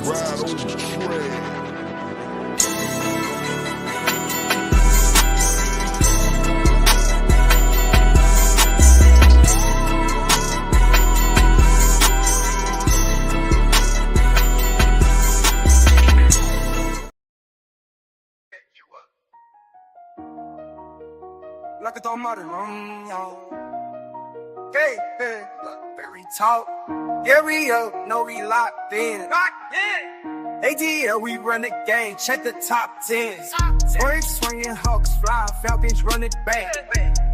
ride on the track. Like a throw modern, hey, Blakberry talk. Yeah, we up, no, we locked in. ATL, we run the game, check the top 10. Braves swinging, Hawks fly, Falcons run it back.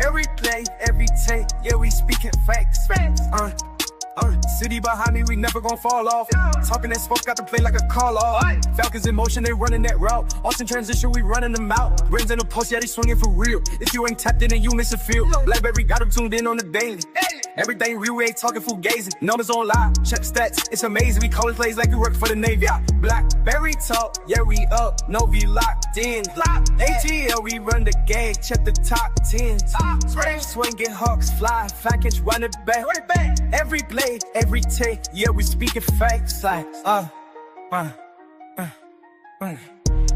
Every play, every take, yeah, we speaking facts. City behind me, we never gon' fall off. Talking that smoke, got to play like a call off. Falcons in motion, they running that route. Austin transition, we running them out. Rings in the post, yeah, they swinging for real. If you ain't tapped in, then you miss a field. Blakberry got them tuned in on the daily. Everything real, we ain't talking fugazi. Numbers on live, check stats, it's amazing. We calling plays like we work for the Navy. Blakberry talk, yeah, we up, no, we locked in. ATL, we run the game, check the top 10. Braves swinging, Hawks fly, Falcons run it back. Every play, every take, yeah, we speaking facts like,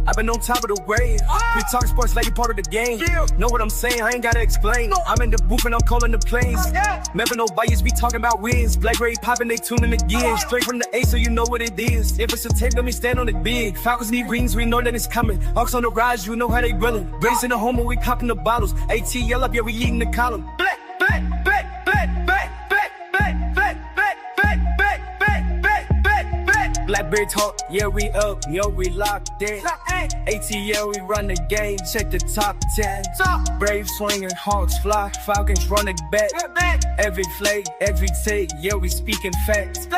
I've been on top of the wave. We talk sports like you part of the game. Know what I'm saying? I ain't gotta explain. I'm in the booth and I'm calling the plays. Never no bias, be talking about wins. Blakberry popping, they tuning again. Straight from the A, so you know what it is. If it's a tape, let me stand on it big. Falcons need rings, we know that it's coming. Hawks on the rise, you know how they grilling. Braves in the home, we popping the bottles. ATL up, yeah, we eating the column. Blakberry talk, yeah, we up, yo, we locked in. ATL, we run the game, check the top 10. Braves swinging, Hawks fly, Falcons run it back. Every play, every take, yeah, we speaking facts.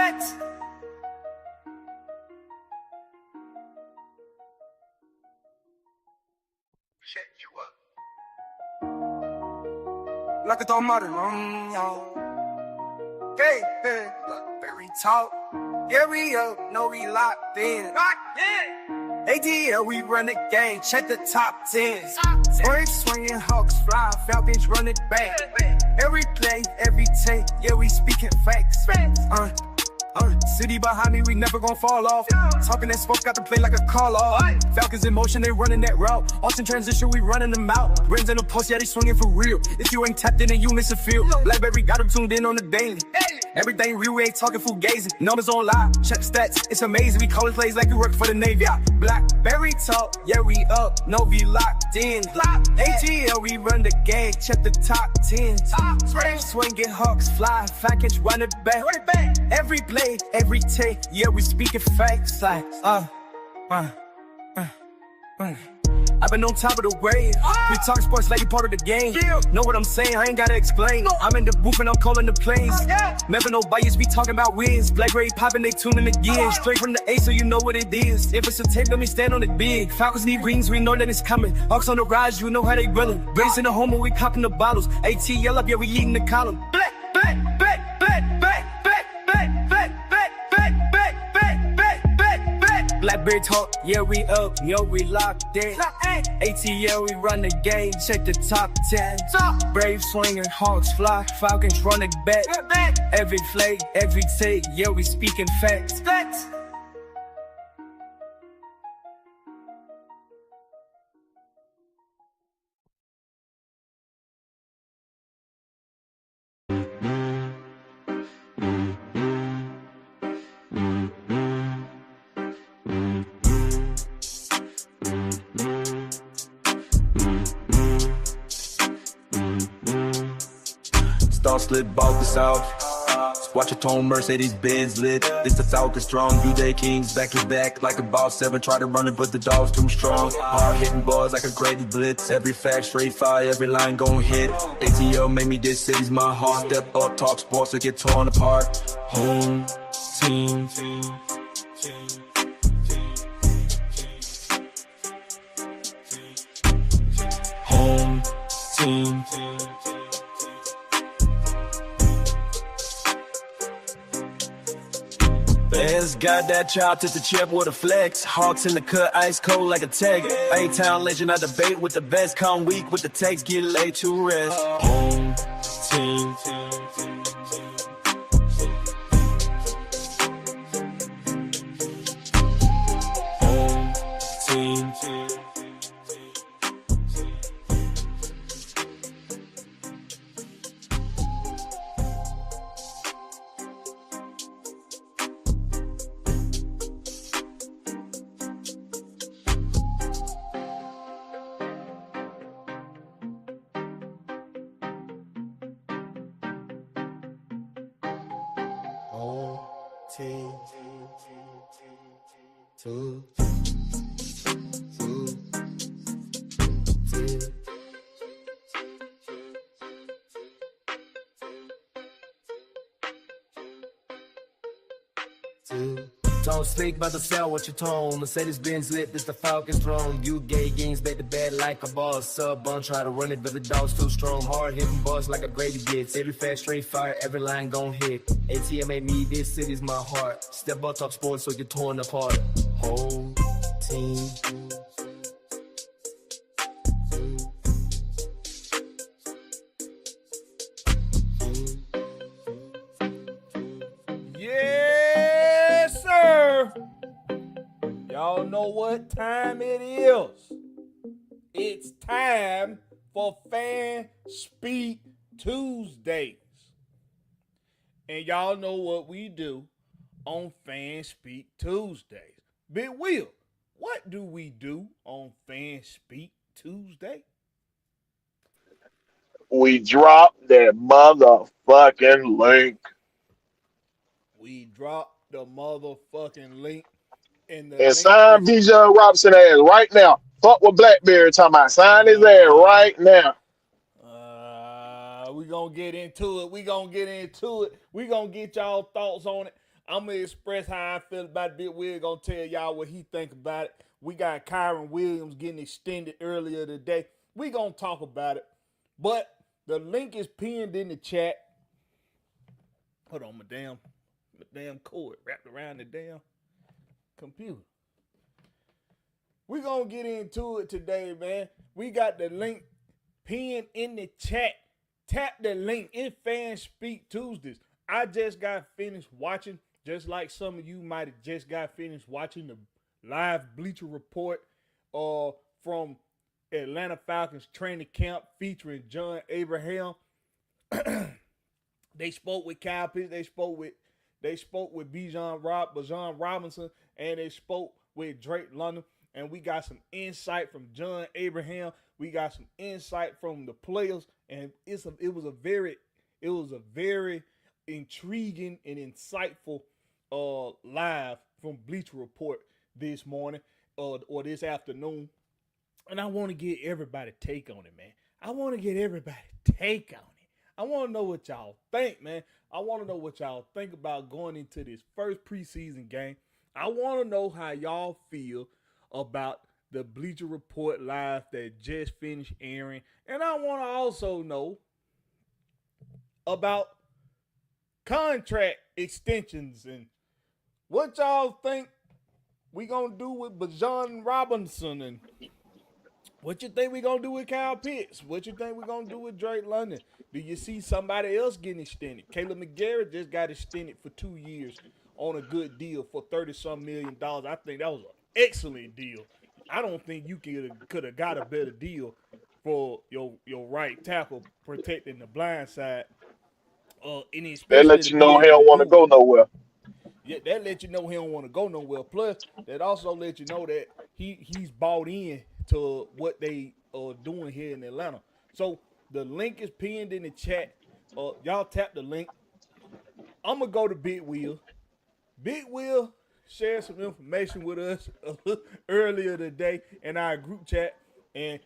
Like a throw modern, hey, Blakberry talk. Yeah, we up, no, we locked in. ATL, we run the game, check the top 10. Braves swinging, Hawks fly, Falcons run it back. Every play, every take, yeah, we speaking facts. City behind me, we never gon' fall off. Talking that smoke, got to play like a call off. Falcons in motion, they running that route. Austin transition, we running them out. Rings in the post, yeah, they swinging for real. If you ain't tapped in, then you miss a field. Blakberry got them tuned in on the daily. Everything real, we ain't talking fugazi. Numbers on live, check stats, it's amazing. We calling plays like we work for the Navy. Blakberry talk, yeah, we up, no, we locked in. ATL, we run the game, check the top 10. Braves swinging, Hawks fly, Falcons run it back. Every play, every take, yeah, we speaking facts like, I've been on top of the wave. We talk sports like you part of the game. Know what I'm saying? I ain't gotta explain. I'm in the booth and I'm calling the plays. Never no bias, be talking about wins. Blakberry popping, they tuning again. Straight from the A, so you know what it is. If it's a tape, let me stand on it big. Falcons need rings, we know that it's coming. Hawks on the rise, you know how they grilling. Braves in the home, we popping the bottles. ATL up, yeah, we eating the column. Blakberry talk, yeah, we up, yo, we locked in. ATL, we run the game, check the top 10. Braves swinging, Hawks fly, Falcons run it back. Every play, every take, yeah, we speaking facts. Star slip bought the South. Watch a tone Mercedes Benz lit. This the South is strong. UJ Kings back to back like a boss 7. Try to run it, but the dog's too strong. Hard hitting bars like a Grady blitz. Every fact straight fire, every line gon' hit. ATL made me this city's my heart. Step up, talk sports or get torn apart. Home team. Home team. Fans got that child to the chip with a flex. Hawks in the cut, ice cold like a tag. A-town legend, I debate with the best. Come weak with the text, get laid to rest. Home team. 10, 2, 2, 10. Don't speak about the cell, what you tone. Mercedes Benz lit, this the Falcons throne. You gay games, back to bed like a boss. Sub bun, try to run it, but the dog's too strong. Hard hitting boss like a Grady gets. Every fast straight fire, every line gon' hit. ATM ain't me, this city's my heart. Step up top sports so you're torn apart. Whole team. Yes, sir. Y'all know what time it is. It's time for Fan Speak Tuesdays. And y'all know what we do on Fan Speak Tuesdays. Big Will, what do we do on Fan Speak Tuesday? We drop that motherfucking link. We drop the motherfucking link in the And link sign Bijan Robinson ass right now. Fuck what Blakberry talking about. Sign his ass right now. We gonna get into it. We gonna get y'all thoughts on it. I'm gonna express how I feel about it. Big Will gonna tell y'all what he think about it. We got Kyron Williams getting extended earlier today. We gonna talk about it. But the link is pinned in the chat. Hold on, my damn cord wrapped around the damn computer. We gonna get into it today, man. We got the link pinned in the chat. Tap the link in Fan Speak Tuesdays. I just got finished watching, just like some of you might have just got finished watching the live Bleacher Report from Atlanta Falcons training camp featuring John Abraham. They spoke with Kyle Pitts. They spoke with Bijan Robinson, and they spoke with Drake London. And we got some insight from John Abraham. We got some insight from the players, and it was a very intriguing and insightful live from Bleacher Report this morning or this afternoon. And I want to get everybody take on it, man. I want to get everybody take on it. I want to know what y'all think, man. I want to know what y'all think about going into this first preseason game. I want to know how y'all feel about the Bleacher Report live that just finished airing. And I want to also know about contract extensions and what y'all think we going to do with Bijan Robinson, and what you think we going to do with Kyle Pitts? What you think we going to do with Drake London? Do you see somebody else getting extended? Caleb McGarrett just got extended for 2 years on a good deal for $30-some million. I think that was an excellent deal. I don't think you could have got a better deal for your right tackle protecting the blind side. That let you know he don't want to go nowhere. Yeah, that let you know he don't want to go nowhere. Plus, that also let you know that he's bought in to what they are doing here in Atlanta. So the link is pinned in the chat. Y'all tap the link. I'm going to go to Big Will. Big Will shared some information with us earlier today in our group chat. And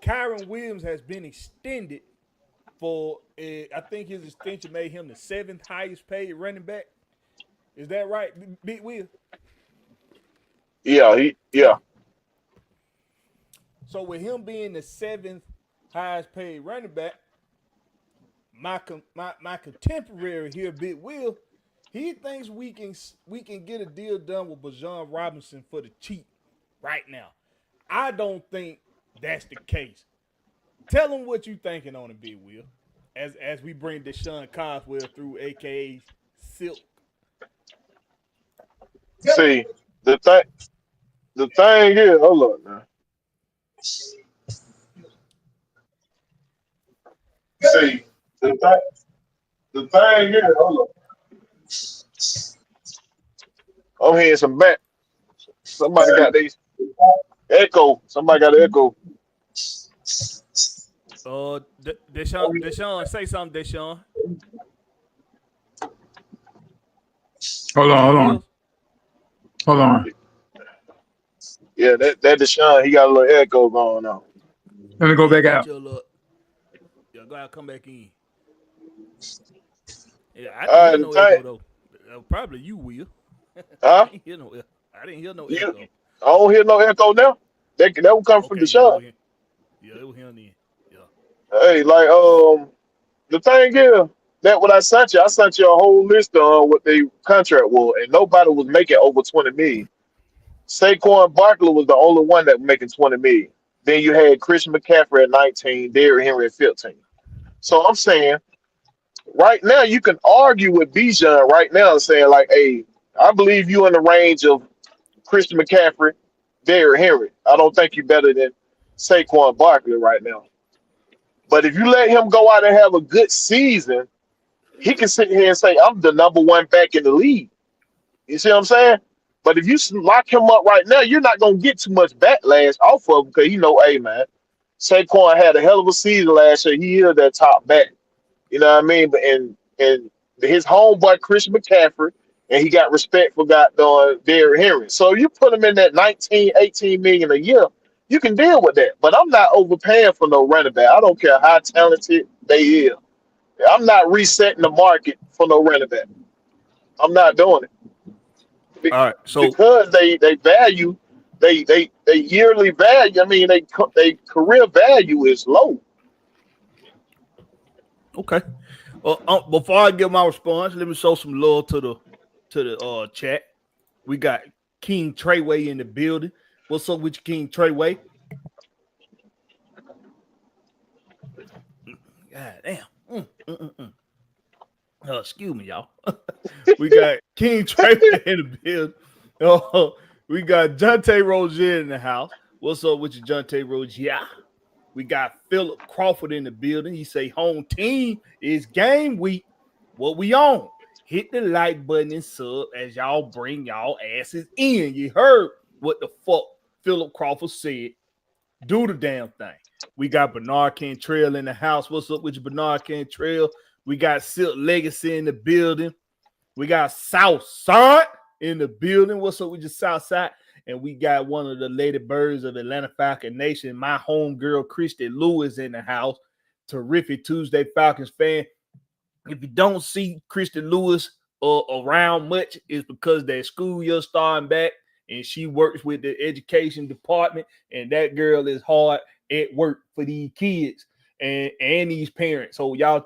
Kyron Williams has been extended for, I think his extension made him the 7th highest paid running back. Is that right, Big Will? Yeah. So with him being the 7th highest paid running back, my contemporary here, Big Will, he thinks we can get a deal done with Bijan Robinson for the cheap right now. I don't think that's the case. Tell him what you thinking on it, Big Will, as we bring Deshaun Coswell through, a.k.a. Silk. See, the thing is, hold up now. See, the thing is, hold up. I'm hearing some back. Somebody got these echo. Somebody got an echo. Deshaun, say something, Deshaun. Hold on. Hold on. Yeah, that Deshaun, he got a little echo going on. Let me go Yeah, you back got out. your little. Yeah, go ahead, come back in. Yeah, I didn't All hear right, the no thing, echo though. Probably you will. I huh? didn't hear no. I didn't hear no You, echo. I don't hear no echo now. That would come from Okay, yeah, it Deshaun. was him. Yeah, it was him then. Yeah. Hey, like the thing is that what I sent you a whole list on what they contract was, and nobody was making over 20 million. Saquon Barkley was the only one that was making 20 million. Then you had Christian McCaffrey at 19, Derrick Henry at 15. So I'm saying right now you can argue with Bijan right now and saying like, hey, I believe you in the range of Christian McCaffrey, Derrick Henry. I don't think you're better than Saquon Barkley right now. But if you let him go out and have a good season, he can sit here and say, I'm the number one back in the league. You see what I'm saying? But if you lock him up right now, you're not going to get too much backlash off of him because hey, man, Saquon had a hell of a season last year. He is that top back. You know what I mean? But and his homeboy Chris McCaffrey, and he got respect for goddamn Derrick Henry. So you put him in that 19, 18 million a year, you can deal with that. But I'm not overpaying for no running back. I don't care how talented they is. I'm not resetting the market for no running back. I'm not doing it All right. So because they value they yearly value. I mean they career value is low. okay. Well, before I give my response, let me show some love to the chat. We got King Treyway in the building. What's up with you, King Treyway? God damn. Excuse me, y'all. We got King Treyway in the building. We got Jonte Rozier in the house. What's up with you, Jonte Rozier? We got Philip Crawford in the building. He say home team is game week. What we on? Hit the like button and sub as y'all bring y'all asses in. You heard what the fuck Philip Crawford said. Do the damn thing. We got Bernard Cantrell in the house. What's up with you, Bernard Cantrell? We got Silk Legacy in the building. We got Southside in the building. What's up with your Southside? And we got one of the lady birds of Atlanta Falcon Nation, my homegirl, Christy Lewis, in the house. Terrific Tuesday Falcons fan. If you don't see Christy Lewis around much, it's because that school year starting back, and she works with the education department, and that girl is hard at work for these kids and these parents. So y'all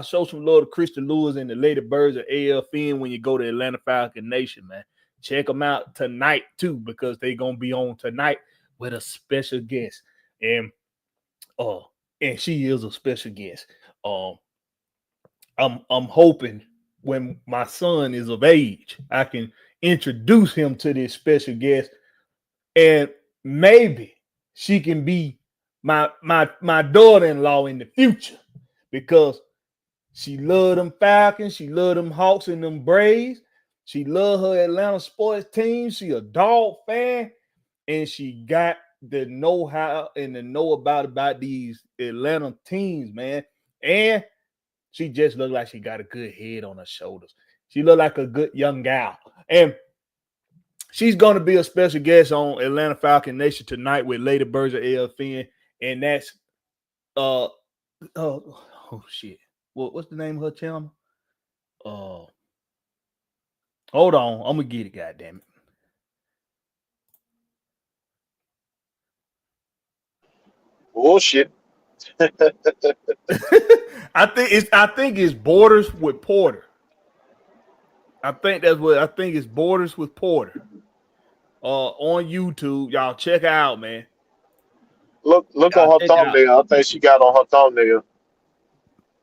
show some love to Christy Lewis and the Lady Birds of AFN when you go to Atlanta Falcon Nation, man. Check them out tonight too, because they're gonna be on tonight with a special guest, and she is a special guest. I'm hoping when my son is of age, I can introduce him to this special guest, and maybe she can be my daughter-in-law in the future, because she love them Falcons, she love them Hawks and them Braves, she love her Atlanta sports team, she a dog fan, and she got the know-how and the know about these Atlanta teams, man. And she just looked like she got a good head on her shoulders. She looked like a good young gal. And she's going to be a special guest on Atlanta Falcon Nation tonight with Lady Birds of AFN. And that's, shit. What's the name of her channel? Hold on. I'm going to get it, goddammit. Bullshit. I think it's Borders with Porter. I think it's Borders with Porter. On YouTube, y'all check her out, man. Look Y'all on her check it out. thumbnail. I think she got on her thumbnail.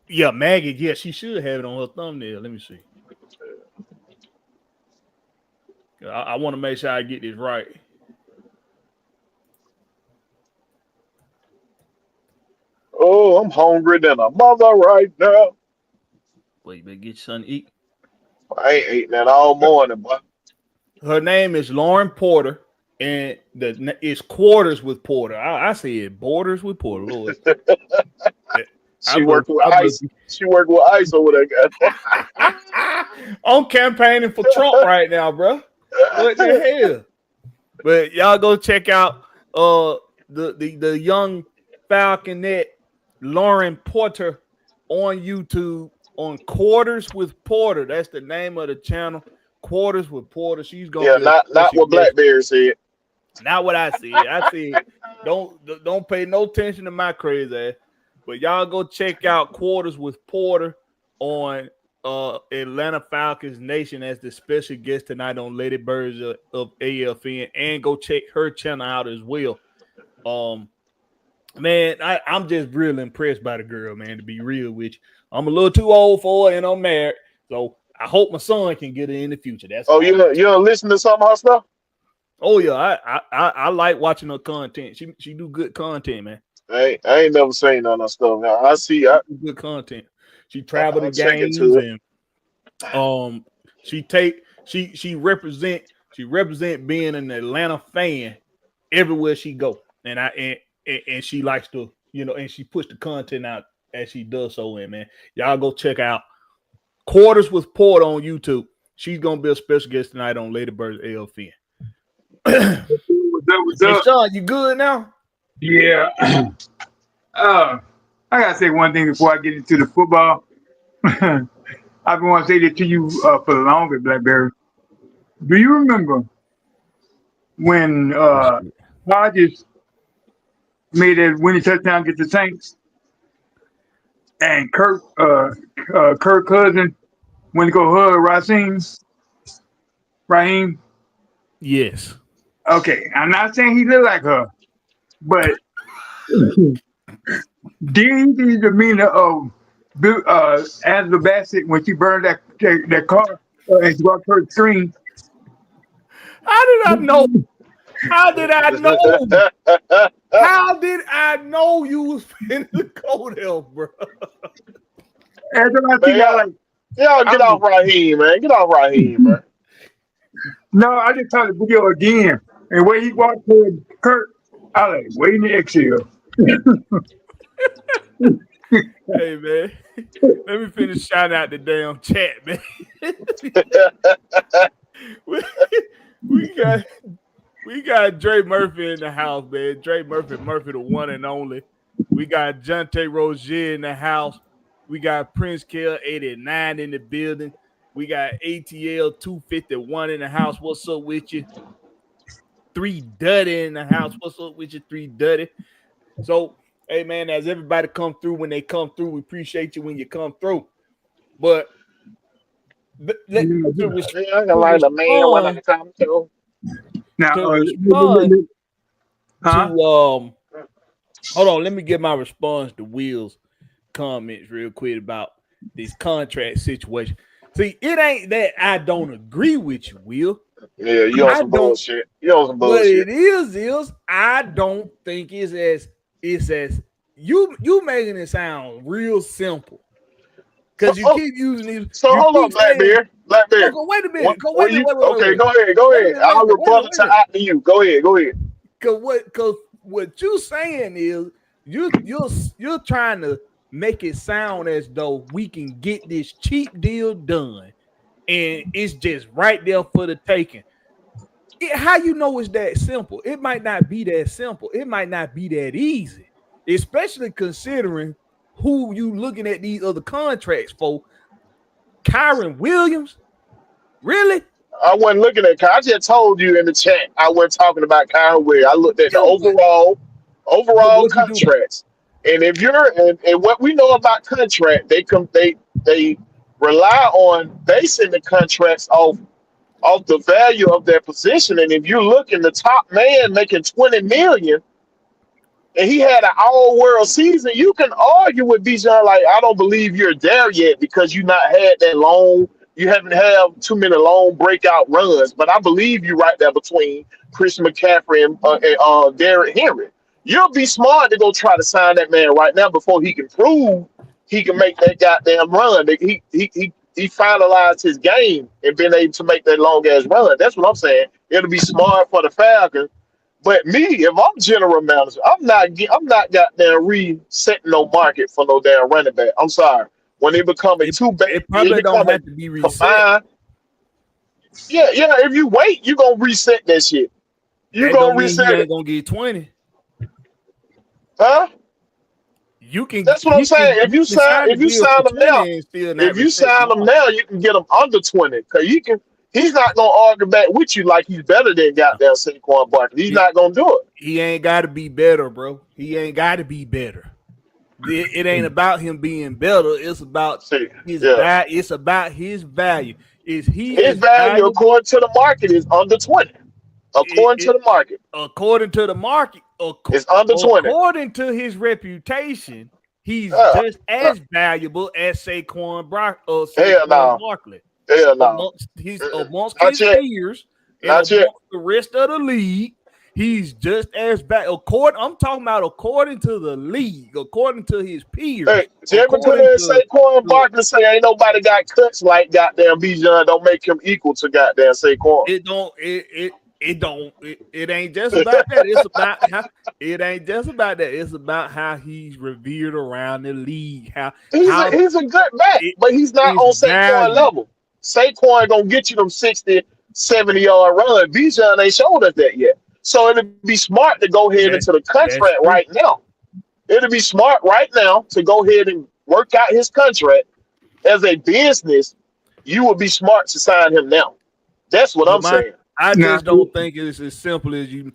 Yeah, Maggie. Yeah, she should have it on her thumbnail. Let me see. I want to make sure I get this right. Oh, I'm hungry than a mother right now. Well, you better get your son to eat. I ain't eating that all morning, boy. Her name is Lauren Porter, and it's Quarters with Porter. I said Borders with Porter, Lord. She worked with ice. She worked with ice over there, guys. I'm campaigning for Trump right now, bro. What the hell? But y'all go check out the young Falconet Lauren Porter on YouTube on Quarters with Porter. That's the name of the channel. Quarters with Porter. She's gonna be not what Blakberry said. Not what I said. I said don't pay no attention to my crazy ass. But y'all go check out Quarters with Porter on Atlanta Falcons Nation as the special guest tonight on Lady Birds of AFN, and go check her channel out as well. Man, I'm just real impressed by the girl, man, to be real with you. I'm a little too old for her and I'm married, so I hope my son can get her in the future. That's you don't listen to some of her stuff? Oh yeah, I like watching her content. She do good content, man. I ain't never seen none of that stuff. Now I see good content. She traveled to games and she represent being an Atlanta fan everywhere she go. And she likes to, and she puts the content out as she does so in, man. Y'all go check out Quarters with Porter on YouTube. She's gonna be a special guest tonight on Lady Birds AFN. What's up? Hey, Sean, you good now? Yeah. I gotta say one thing before I get into the football. I've been wanting to say this to you for the longest, Blakberry. Do you remember when Hodges made that winning touchdown against the Saints, and Kirk Cousins went to go hug Raheem? Yes. Okay, I'm not saying he looked like her, but did he demeanor of Angela Bassett when she burned that car and she walked her screen? How did I know? How did I know? How did I know you was finna go there, bro? Y'all get off Raheem, man. Get off Raheem, man. No, I just saw the video again. And when he walked toward Kurt, I was like, wait in the exhale. Hey, man. Let me finish shouting out the damn chat, man. we got Dre Murphy in the house, man. Dre Murphy, the one and only. We got Jonte Rozier in the house. We got Prince Kell 89 in the building. We got ATL 251 in the house. What's up with you? 3 Duddy in the house. What's up with you, 3 Duddy? So, hey, man, as everybody come through, when they come through, we appreciate you when you come through. But I can like the man when I come through. Now, hold on, let me get my response to Will's comments real quick about this contract situation. See, it ain't that I don't agree with you, Will. Yeah, you on some bullshit. What it is I don't think it's as you making it sound real simple. Because you keep using these. So hold on, Blakberry. Wait a minute. Wait. Okay, go ahead. I'll rebuttal to you. Go ahead. Because what you saying is you're trying to make it sound as though we can get this cheap deal done, and it's just right there for the taking. How you know it's that simple? It might not be that simple. It might not be that easy, especially considering who you looking at these other contracts for. Kyron Williams, really? I wasn't looking at. I just told you in the chat I wasn't talking about Kyron Williams. I looked at the overall contracts. And if you're and what we know about contract, they rely on basing the contracts off the value of their position. And if you look in the top man making $20 million, and he had an all-world season, you can argue with Bijan like, I don't believe you're there yet because you not had that long. You haven't had too many long breakout runs. But I believe you right there between Christian McCaffrey and Derrick Henry. You'll be smart to go try to sign that man right now before he can prove he can make that goddamn run. He finalized his game and been able to make that long ass run. That's what I'm saying. It'll be smart for the Falcons. But me, if I'm general manager, I'm not goddamn resetting no market for no damn running back. I'm sorry. when it become a It probably don't have to be reset. combined. Yeah. If you wait, you gonna reset that shit. You That gonna don't mean reset he it, ain't gonna get 20. huh? You can That's what I'm saying. If you sign, sign the if you deal sign for them 20 now, and still not if you respect the sign them market. now, you can get them under 20. Cause you can. He's not gonna argue back with you like he's better than goddamn Saquon Barkley. He's He, not gonna do it. he ain't got to be better, bro. He ain't got to be better. It ain't about him being better. It's about See, his yeah, value. It's about his value. Is he his as value valuable? according to the market is under 20. It, According to it, the market, according to the market, it's under 20. according to his reputation, he's Yeah, just yeah. as valuable as Hell Saquon no, Barkley hell no. amongst Not his yet, peers and not yet. amongst the rest of the league. He's just as bad. I'm talking about according to the league, according to his peers, Hey, Jerry according McClellan to, say Saquon to Barkley say ain't nobody got cuts like goddamn Bijan. Don't make him equal to goddamn Saquon. it ain't just about that. It's about how it ain't just about that. It's about how he's revered around the league. How He's a good back, it but he's not is on Saquon valued. level. Saquon gonna get you them 60, 70-yard run. Bijan ain't showed us that yet. So it'd be smart to go ahead That into the that's contract true. right now. It'd be smart right now to go ahead and work out his contract as a business. You would be smart to sign him now. That's what But I'm saying. I Now, just don't think it's as simple as you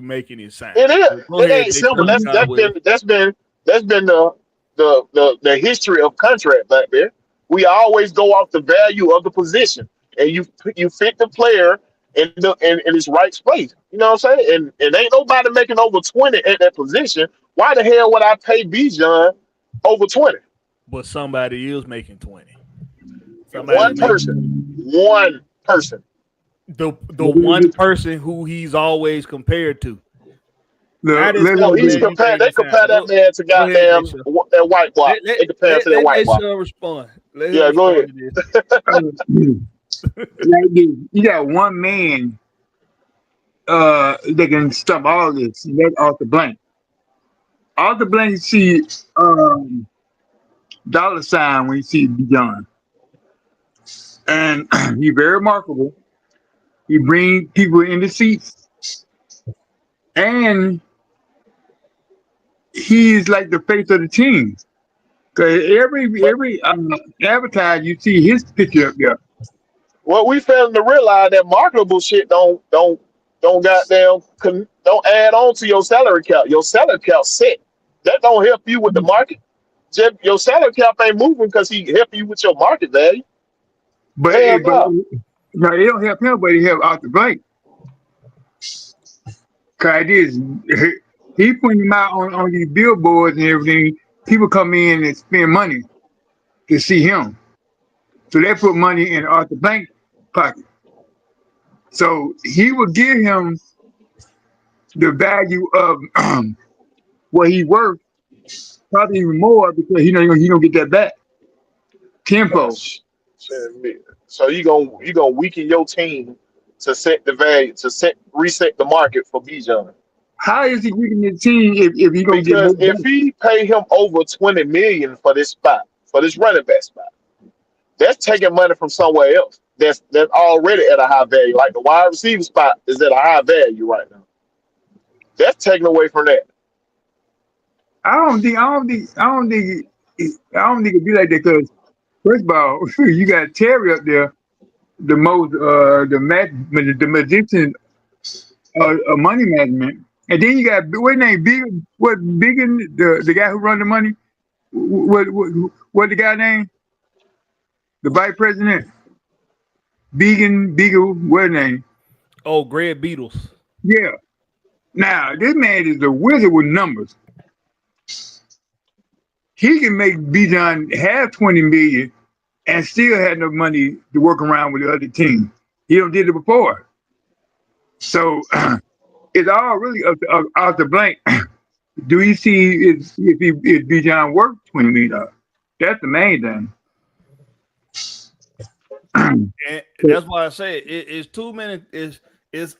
making it sound. It is. But go It ahead, ain't Big simple. Brother Cowboy. That's been the history of contract back there. We always go off the value of the position, and you fit the player in his right place. You know what I'm saying? And ain't nobody making over 20 at that position. Why the hell would I pay Bijan over 20? But somebody is making 20. Somebody One making person. One person. the one person who he's always compared to. Not as let, No, simple he's as you compared. make They it sound. compare that man to Go ahead, goddamn Bishop. that white boy. Let let They compare him let, to that let white boy. Bishop respond. Let him Yeah, go respond ahead. to this. like this. You got one man that can stop all this. Let Arthur Blank. Arthur Blank see dollar sign when you see Bijan, and he's very remarkable. He bring people in the seats, and he's like the face of the team. Cause But every advertise you see his picture up there. what we failing to realize that marketable shit don't goddamn don't add on to your salary cap. Your salary cap set. That don't help you with the market. Just, your salary cap ain't moving because he help you with your market value. Hell But no. no, it don't help him, but it help Arthur Blank. Cause it is he putting him out on these billboards and everything. People come in and spend money to see him. So they put money in Arthur Blank's pocket. So he will give him the value of what he's worth, probably even more because he don't get that back tenfold. Shit. So you gonna weaken your team to set the value to reset the market for Bijan. How is he weakening the team if he gonna get Because more if back? he pay him over 20 million for this spot, for this running back spot, that's taking money from somewhere else. That's already at a high value. Like the wide receiver spot is at a high value right now. That's taken away from that. I don't think it'd be like that because first of all, you got Terry up there, the most the magician money management, and then you got what name Biggin the guy who run the money. What the guy name? The vice president Biggin what name? Oh, Greg Beatles. Yeah. Now this man is a wizard with numbers. He can make Bijan have 20 million and still had enough money to work around with the other team. He don't did it before. So it's all really up to Blank. Do you see if Bijan worked 20 million? That's the main thing. And that's why I say it's too many. It's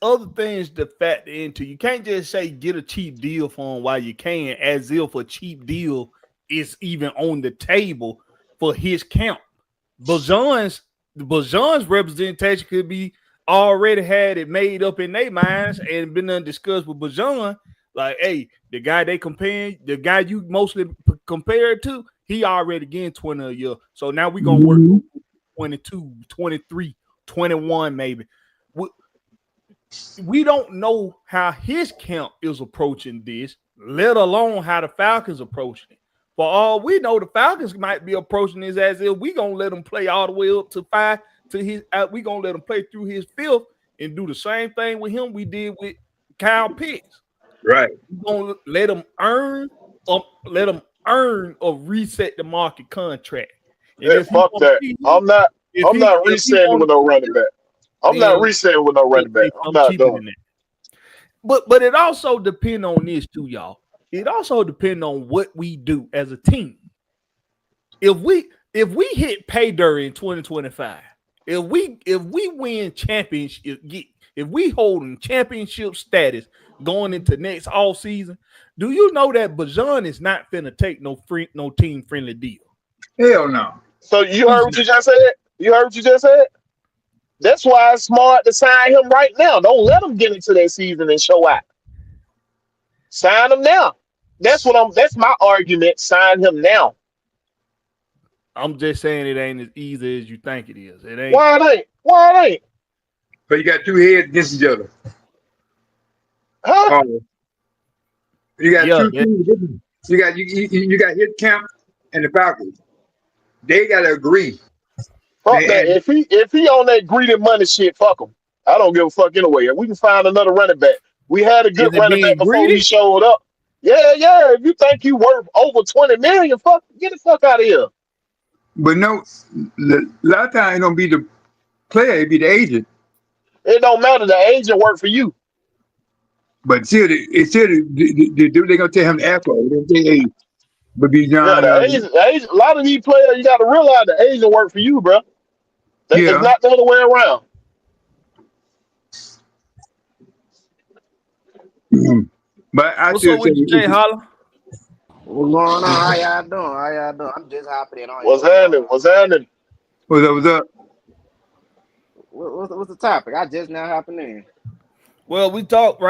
other things to factor into. You can't just say get a cheap deal for him while you can, as if a cheap deal is even on the table for his camp. Bajan's representation could be already had it made up in their minds and been discussed with Bajan. Like, hey, the guy they comparing, the guy you mostly compare it to, he already getting 20 a year. So now we're going to work 22, 23, 21 maybe. We don't know how his camp is approaching this, let alone how the Falcons approaching it. For all we know, the Falcons might be approaching this as if we going to let him play all the way up to 5 to his we going to let him play through his 5th and do the same thing with him we did with Kyle Pitts. Right. We're going to let him earn or reset the market contract. Yeah, fuck that. I'm not resetting with no running back. I'm not resetting with no running back. I'm not doing it. But it also depends on this too, y'all. It also depends on what we do as a team. If we hit pay dirt in 2025, if we win championship, if we holding championship status going into next all season, do you know that Bajan is not finna take no team friendly deal? Hell no. So you heard what you just said? That's why it's smart to sign him right now. Don't let him get into that season and show out. Sign him now. That's my argument. Sign him now. I'm just saying it ain't as easy as you think it is. It ain't. Why it ain't? But you got two heads against each other. Huh? You got two teams. You got his camp and the Falcons. They gotta agree. Fuck that. If he on that greedy money shit, fuck him. I don't give a fuck anyway. We can find another running back. We had a good running back before he showed up. Yeah. If you think you worth over 20 million, get the fuck out of here. But no, a lot of times it don't be the player, it be the agent. It don't matter. The agent work for you. But still, they're gonna tell him the after. They're gonna say, hey, but be John. Yeah, the agent, a lot of these players, you got to realize the agent work for you, bro. It's not the other way around. But I what's up with you, Jay Holler? What's going on? How y'all doing? I'm just hopping in on you. What's happening? What's up? What's the topic? I just now hopping in. Well, we're talking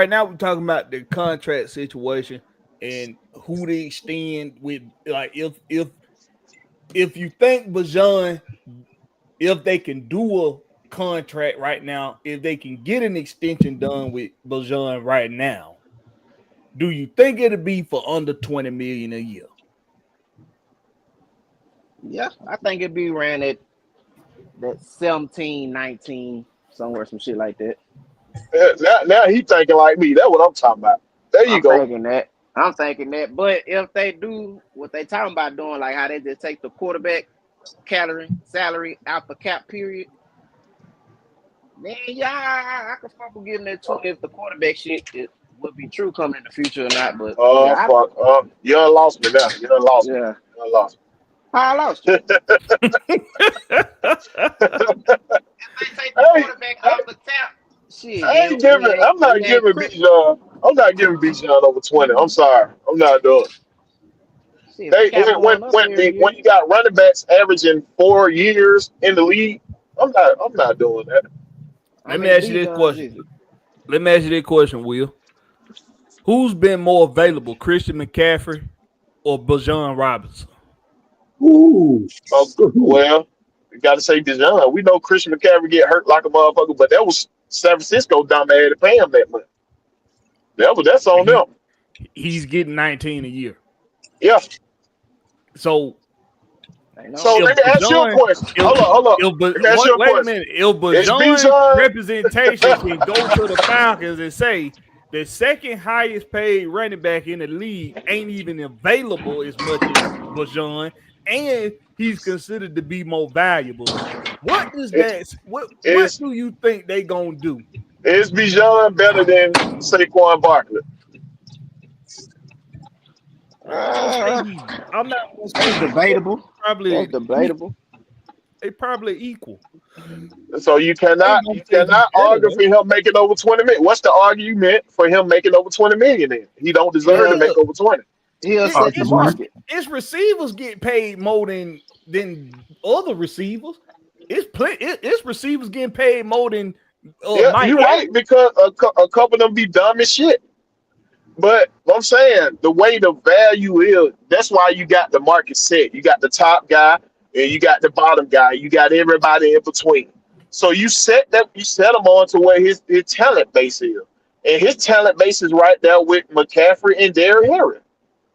about the contract situation and who they extend with. Like, if you think Bajan, if they can do a contract right now, if they can get an extension done with Bajan right now, do you think it'll be for under 20 million a year? Yeah, I think it'd be around that 17, 19, somewhere, some shit like that. Now he thinking like me. That's what I'm talking about. There you go. I'm thinking that. But if they do what they talking about doing, like how they just take the quarterback salary out the cap period, then I can fuck with getting that too if the quarterback shit would be true coming in the future or not. But fuck. You done lost me now. You done lost me. Yeah. You done lost me. I lost you. If they take the quarterback out the cap, shit. I'm not giving Bijan over 20. I'm sorry. I'm not doing it. When you got running backs averaging 4 years in the league, I'm not doing that. Let me ask you this question, Will. Who's been more available, Christian McCaffrey or Bijan Robinson? Ooh. Well, you got to say Bijan. We know Christian McCaffrey get hurt like a motherfucker, but that was San Francisco dumb ass to pay him that much. That's on them. He's getting 19 a year. Yeah. So let me ask you a question. Hold on. Wait a minute. If Bajan's representation can go to the Falcons and say the second highest paid running back in the league ain't even available as much as Bajan, and he's considered to be more valuable, what is that? What do you think they gonna do? Is Bijan better than Saquon Barkley? I'm not. It's debatable. Probably debatable. They probably equal. So you cannot argue for him making over 20 million. What's the argument for him making over 20 million? Then he don't deserve to make over 20. He'll set the market. Its receivers get paid more than other receivers. Its receivers getting paid more than Mike. You're right, because a couple of them be dumb as shit. But I'm saying the way the value is, that's why you got the market set. You got the top guy and you got the bottom guy. You got everybody in between. So you set them on to where his talent base is. And his talent base is right there with McCaffrey and Derrick Henry.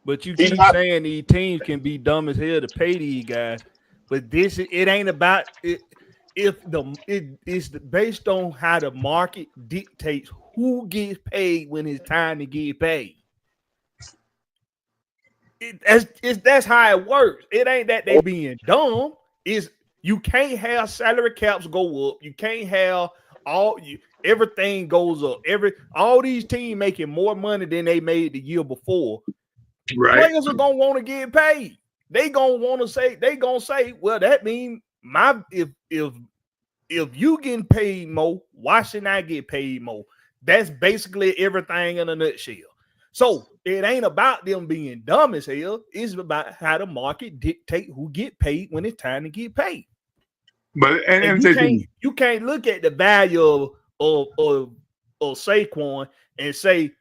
But you keep saying these teams can be dumb as hell to pay these guys. But it ain't about it. It's based on how the market dictates who gets paid when it's time to get paid. That's how it works. It ain't that they being dumb. Is you can't have salary caps go up. You can't have everything goes up. All these teams making more money than they made the year before. Right. Players are gonna want to get paid. They gonna say, well, that means if you getting paid more, why shouldn't I get paid more? That's basically everything in a nutshell. So it ain't about them being dumb as hell. It's about how the market dictate who get paid when it's time to get paid. But you can't look at the value of Saquon and say,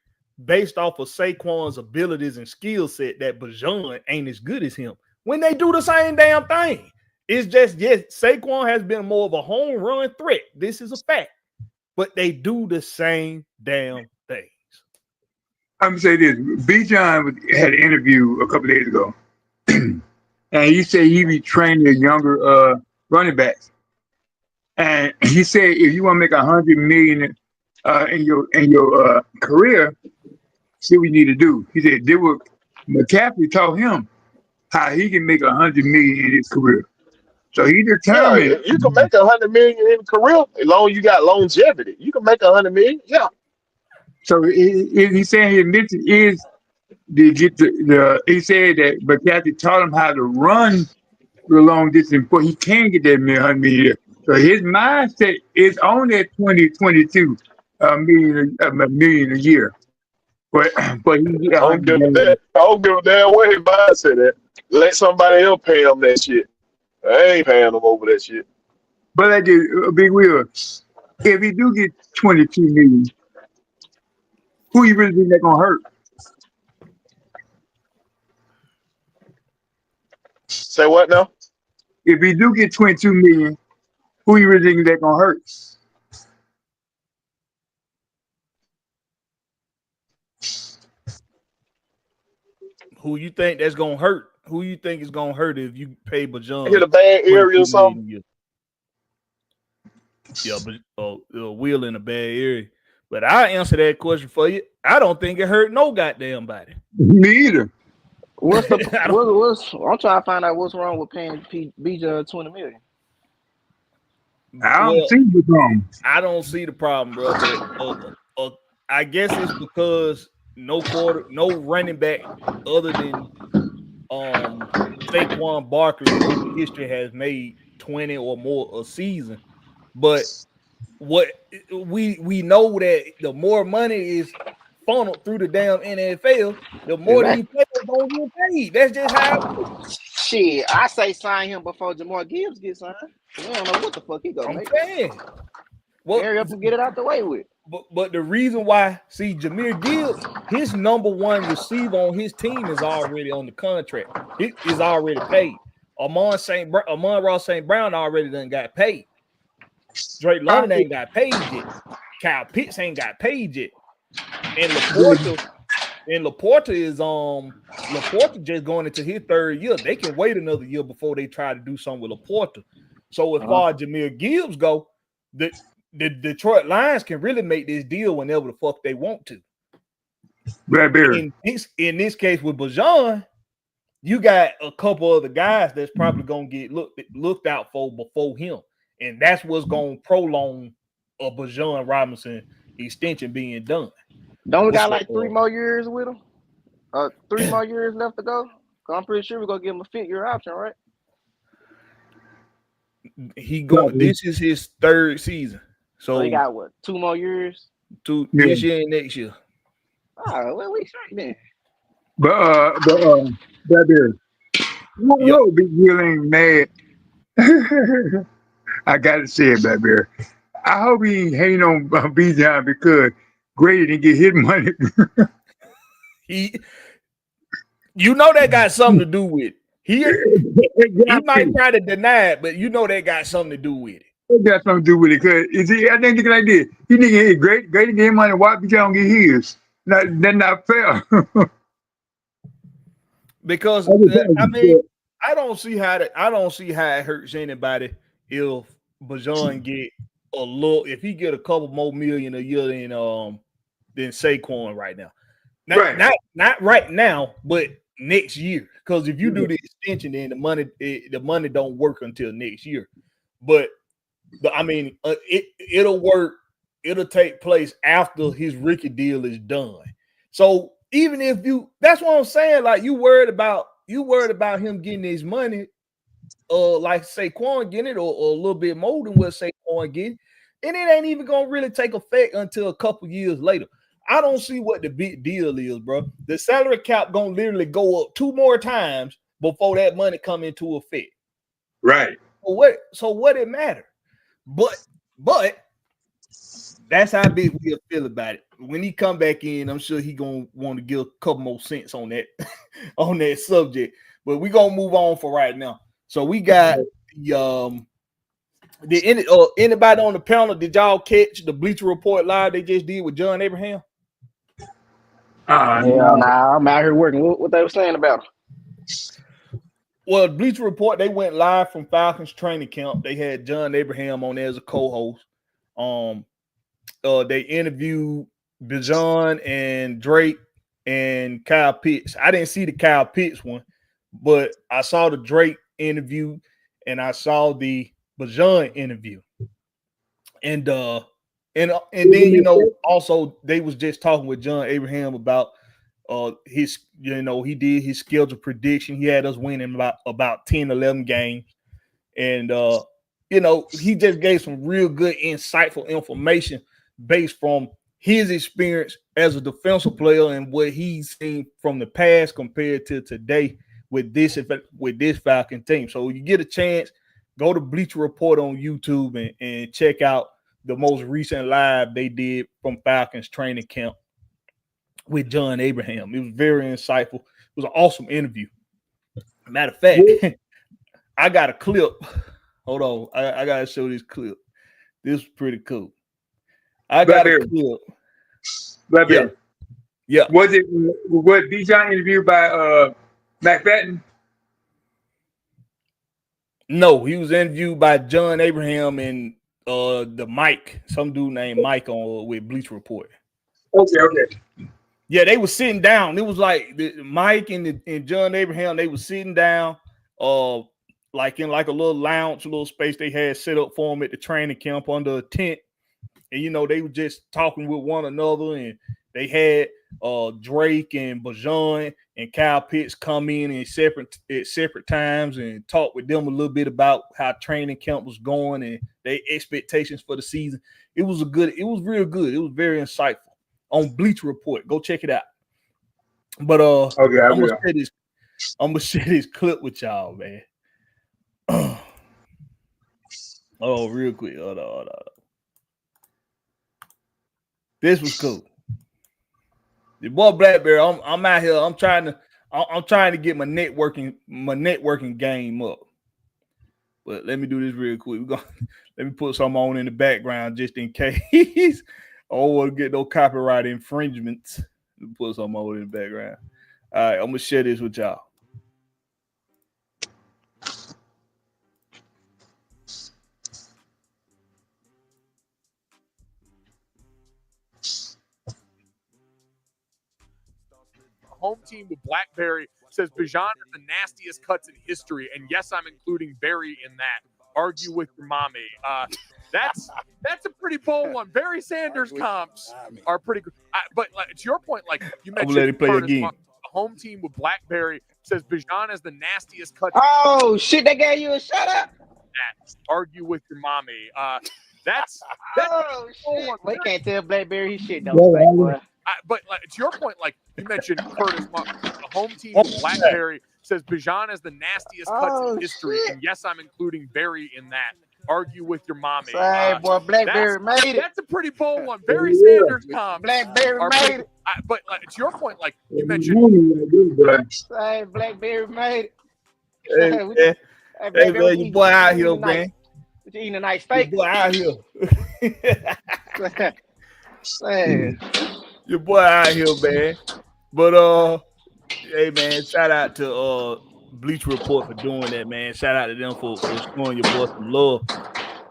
based off of Saquon's abilities and skill set, that Bijan ain't as good as him when they do the same damn thing. It's just, yes, Saquon has been more of a home run threat. This is a fact. But they do the same damn things. I'm going to say this. Bijan had an interview a couple days ago. And he said he be training the younger running backs. And he said if you want to make $100 million in your career, see what you need to do. He said McCaffrey taught him how he can make $100 million in his career. So he determined you can make $100 million in a career as long as you got longevity. You can make $100 million, yeah. So he's saying his mission is to get he said that McCaffrey taught him how to run the long distance, but he can get that $100 million. So his mindset is on that 2022 million a year. But he I don't give a damn where his mindset at. Let somebody else pay him that shit. I ain't paying him over that shit. But I did Big Will. If he do get 22 million, who you really think that's gonna hurt? Say what now? If he do get 22 million, who you really think that's gonna hurt? Who you think that's gonna hurt? Who you think is gonna hurt if you pay Bijan? Hit a bad area or something. Yeah, but wheel in a bad area. But I'll answer that question for you. I don't think it hurt no goddamn body. Me either. I'm trying to find out what's wrong with paying Bijan $20 million. I don't see the problem. I don't see the problem, bro. But, I guess it's because no running back other than Saquon Barkley in history has made 20 or more a season. But what we know that the more money is funneled through the damn NFL, the more these players don't get paid. That's just how. Shit, I say sign him before Jamar Gibbs gets signed. We don't know what the fuck he gonna make. Saying. Hurry up and get it out the way with. But the reason why, see, Jahmyr Gibbs, his number one receiver on his team is already on the contract. He is already paid. Amon-Ra St. Brown already done got paid. Drake London ain't got paid yet. Kyle Pitts ain't got paid yet. And Laporta is Laporta just going into his third year. They can wait another year before they try to do something with Laporta. So as far as Jahmyr Gibbs go, the Detroit Lions can really make this deal whenever the fuck they want to. Blakberry. In this case with Bijan, you got a couple other guys that's probably gonna get looked out for before him, and that's what's gonna prolong a Bijan Robinson extension being done. Don't we got like 3 more years with him? 3 more years left to go. I'm pretty sure we're gonna give him a 5th-year option, right? This is his 3rd season. So he got what, 2 more years? This year and next year. Oh, well, we straight then. Blakberry. Yep. Whoa, Big Will ain't mad. I gotta say it, Blakberry. I hope he ain't hating on Bijan because Grady didn't get his money. You know that got something to do with it. He might Exactly. try to deny it, but you know that got something to do with it. It got something to do with it. Cause I think like this. He didn't get his Grady get his money. Why Bijan don't get his? That's not fair. Because I mean, I don't see how it hurts anybody if Bajan get a little, if he get a couple more million a year than Saquon right now. Not right now, but next year. Because if you do the extension, then the money don't work until next year. But I mean, it'll work. It'll take place after his rookie deal is done. So even if that's what I'm saying. Like you worried about him getting his money, like Saquon getting it, or a little bit more than what Saquon getting, and it ain't even gonna really take effect until a couple years later. I don't see what the big deal is, bro. The salary cap gonna literally go up 2 more times before that money come into effect. Right. So what it matter? But that's how big we'll feel about it. When he come back in, I'm sure he gonna want to give a couple more cents on that on that subject. But we gonna move on for right now. So we got anybody on the panel? Did y'all catch the Bleacher Report live they just did with John Abraham? Nah, I'm out here working. What they were saying about him? Well, Bleacher Report, they went live from Falcons training camp. They had John Abraham on there as a co-host. They interviewed Bijan and Drake and Kyle Pitts. I didn't see the Kyle Pitts one, but I saw the Drake interview and I saw the Bijan interview. And then also they was just talking with John Abraham about his, he did his schedule prediction. He had us winning about 10, 11 games. And he just gave some real good, insightful information based from his experience as a defensive player and what he's seen from the past compared to today with this Falcon team. So you get a chance, go to Bleacher Report on YouTube and check out the most recent live they did from Falcons training camp with John Abraham. It was very insightful. It was an awesome interview. Matter of fact, I got a clip. Hold on. I got to show this clip. This is pretty cool. I got a clip. Blakberry. Yeah. Was Bijan interviewed by McFadden? No, he was interviewed by John Abraham and the Mike, some dude named Mike with Bleacher Report. Okay. Yeah, they were sitting down. It was like Mike and John Abraham. They were sitting down, like in like a little lounge, a little space they had set up for them at the training camp under a tent. And they were just talking with one another, and they had Drake and Bijan and Kyle Pitts come in at separate times and talk with them a little bit about how training camp was going and their expectations for the season. It was real good. It was very insightful on Bleacher Report. Go check it out. But okay, I'm gonna share this clip with y'all, man. Oh, real quick. Hold on. This was cool. The boy Blakberry, I'm out here. I'm trying to get my networking game up. But let me do this real quick. Let me put some on in the background just in case I don't want to get no copyright infringements. Let me put some on in the background. All right, I'm gonna share this with y'all. Home team with Blakberry says Bijan is the nastiest cuts in history, and yes, I'm including Barry in that. Argue with your mommy. That's a pretty bold one. Barry Sanders comps are pretty good. But to your point, like you mentioned, let it play again. The home team with Blakberry says Bijan is the nastiest cuts. Oh shit! They gave you a shut up. Argue with your mommy. That's oh shit! We can't tell Blakberry his shit don't stink, boy. But to your point, like you mentioned, Curtis, the home team of Blackberry says Bijan is the nastiest cuts Oh, in history. shit. And yes, I'm including Barry in that. Argue with your mommy. Say, boy, Blackberry made it. That's a pretty bold one. Barry Sanders comments. Blackberry are made pretty- it. But to your point, like you mentioned, Say, Blackberry made it. Hey, Say, man. hey, Hey, Blackberry, man, your boy out here, man. What you eating tonight? Your Steak? boy out here. Say, Your boy out here, man. But hey man, shout out to Bleach Report for doing that, man. Shout out to them for showing your boy some love.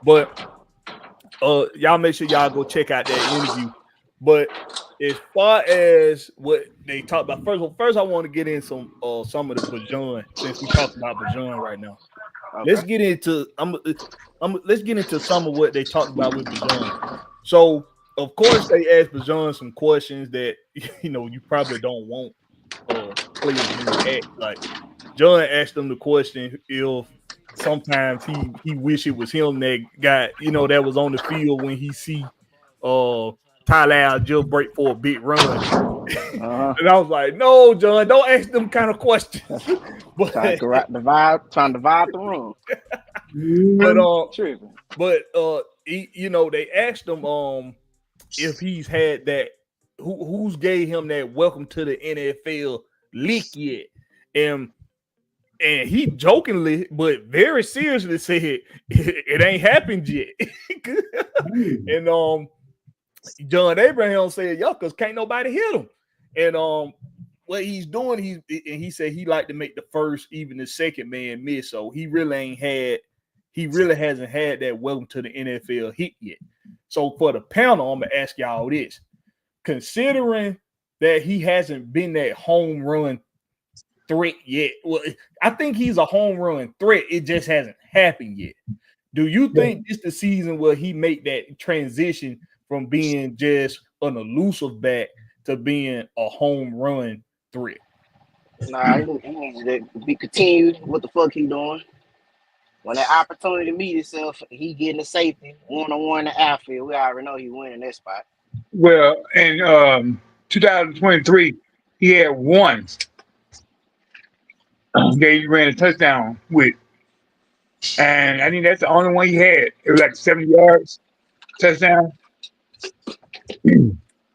But y'all make sure y'all go check out that interview. But as far as what they talked about, first I want to get in some of the Bijan, since we talking about Bijan right now. okay. Let's get into let's get into some of what they talked about with Bijan. So of course they asked Bijan some questions that you probably don't want players to ask. Like John asked him the question if sometimes he wish it was him that got that was on the field when he see Tyler Algier break for a big run. And I was like, no, John, don't ask them kind of questions. But Trying to divide the room. but they asked him if he's had that who's gave him that welcome to the NFL lick yet. And he jokingly but very seriously said it ain't happened yet. And John Abraham said, because can't nobody hit him. And what he's doing, he said he like to make the first, even the second man miss. So he really hasn't had that welcome to the NFL hit yet. So for the panel, I'm gonna ask y'all this. Considering that he hasn't been that home run threat yet. Well, I think he's a home run threat. It just hasn't happened yet. Do you think this the season where he make that transition from being just an elusive back to being a home run threat? Nah, he needs to be continued. What the fuck he doing? When that opportunity meet itself, he getting the safety one-on-one in the outfield. We already know he winning that spot. Well, in 2023, he had one that he ran a touchdown with. And I think that's the only one he had. It was like 70 yards touchdown.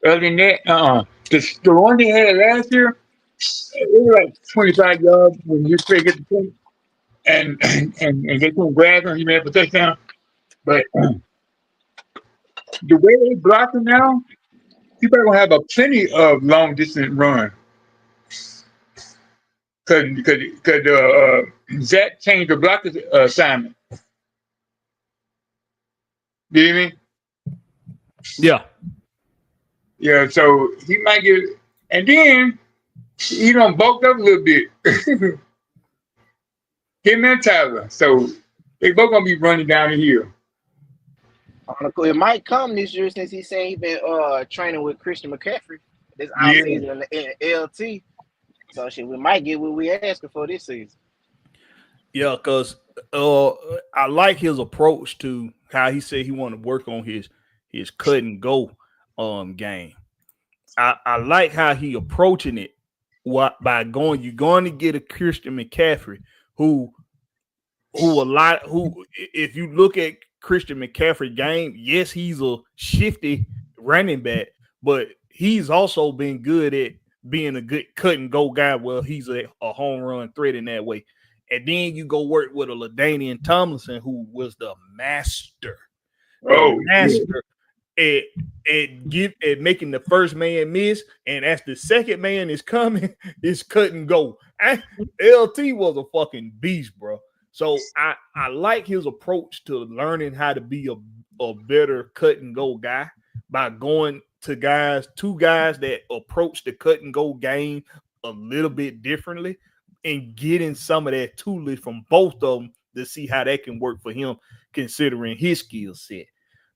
Other than that, the one he had last year, it was like 25 yards when you try to get the point and get some grab him, he ran for touchdown. But the way they block him now, he better gonna have a plenty of long distance run. Cause Zach changed the block assignment. Do you mean? Yeah. Yeah, so he might get, and then he done bulked up a little bit. Him and Tyler. So they both gonna be running down the hill. It might come this year since he's saying he's been training with Christian McCaffrey this offseason in LT. So shit, we might get what we asking for this season. Yeah, because I like his approach to how he said he want to work on his cut and go game. I like how he approaching it by you're going to get a Christian McCaffrey who if you look at Christian McCaffrey game, yes, he's a shifty running back, but he's also been good at being a good cut and go guy. Well, he's a home run threat in that way. And then you go work with a LaDainian Tomlinson, who was the master at making the first man miss. And as the second man is coming, it's cut and go. LT was a fucking beast, bro. So I like his approach to learning how to be a better cut and go guy by going to two guys that approach the cut and go game a little bit differently and getting some of that toolage from both of them to see how that can work for him considering his skill set.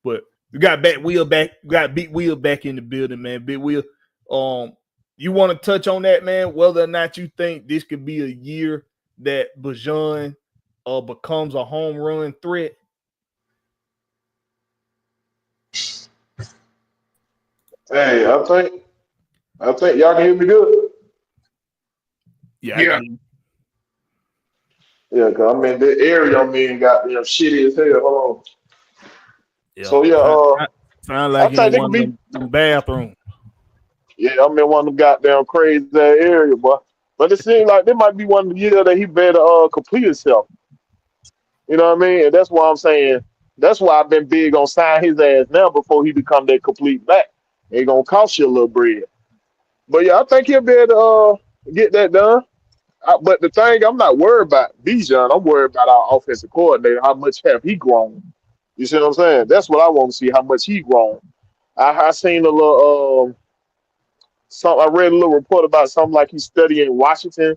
But we got Big Wheel back in the building, man. Big Wheel, you want to touch on that, man? Whether or not you think this could be a year that Bijan becomes a home run threat? Hey, I think y'all can hear me good. Yeah. Yeah, cause I mean the area I mean got shitty as hell. Hold on. Yeah. So Sound I like think in they could one of be. them bathrooms. Yeah, I'm in one of them goddamn crazy area, boy. But it seems like this might be one of the years that he better complete himself. You know what I mean? And that's why I'm saying that's why I've been big on sign his ass now before he become that complete back. It gonna cost you a little bread. But yeah, I think he'll be able to get that done. But the thing I'm not worried about Bijan, I'm worried about our offensive coordinator. How much have he grown? You see what I'm saying? That's what I want to see. How much he grown. I seen a little some. I read a little report about something like he's studying Washington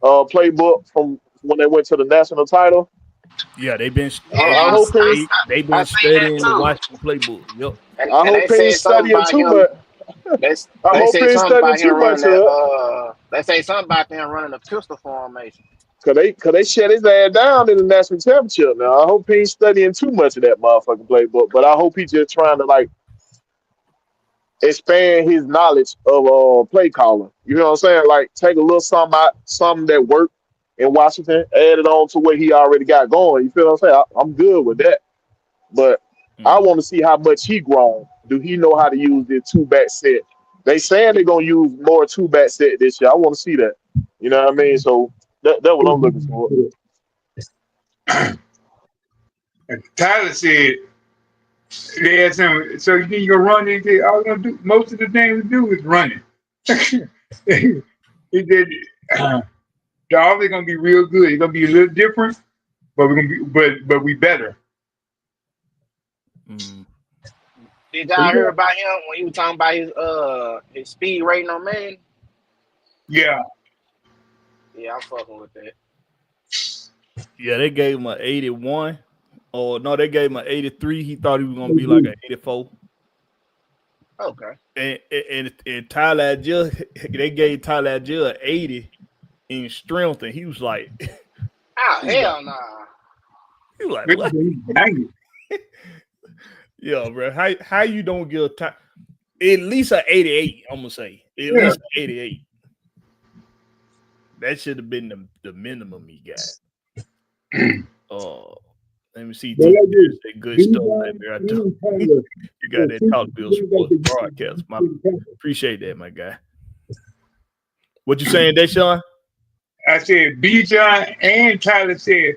playbook from when they went to the national title. Yeah, they've been I hope he's they've I been seen that studying the too. Washington playbook. Yep. I And hope they he ain't said something studying about too him. much. They, I they hope he said ain't something studying about him too running much of that. it. They say something about them running a pistol formation. Cause they shut his ass down in the national championship. Now I hope he ain't studying too much of that motherfucking playbook. But I hope he just trying to like expand his knowledge of play calling. You know what I'm saying? Like take a little something out, something that worked in Washington, add it on to what he already got going. You feel what I'm saying? I'm good with that. But I want to see how much he grown. Do he know how to use the two back set? They saying they're gonna use more two back set this year. I want to see that. You know what I mean? So that's what I'm looking for. And Tyler said they asked him, so you think you're gonna run into all we're gonna do most of the things we do is running. He said the offense gonna be real good. It's gonna be a little different, but we're gonna be but we better. Did So y'all hear about him when he was talking about his speed rating on man? yeah. Yeah, I'm fucking with that. Yeah, they gave him an 81. Or no, they gave him an 83. He thought he was gonna be like an 84. Okay. And Tyler just they gave Tyler just an 80 in strength, and he was like, Oh he was hell like, nah. he was like, what? Yeah, bro. How you don't give at least an 88? I'm gonna say at least an 88. That should have been the minimum he got. Let me see. That good stuff right there. I do. You got that Talk Bill Sports broadcast. Appreciate that, my guy. What you saying, Deshaun? I said Bijan and Tyler said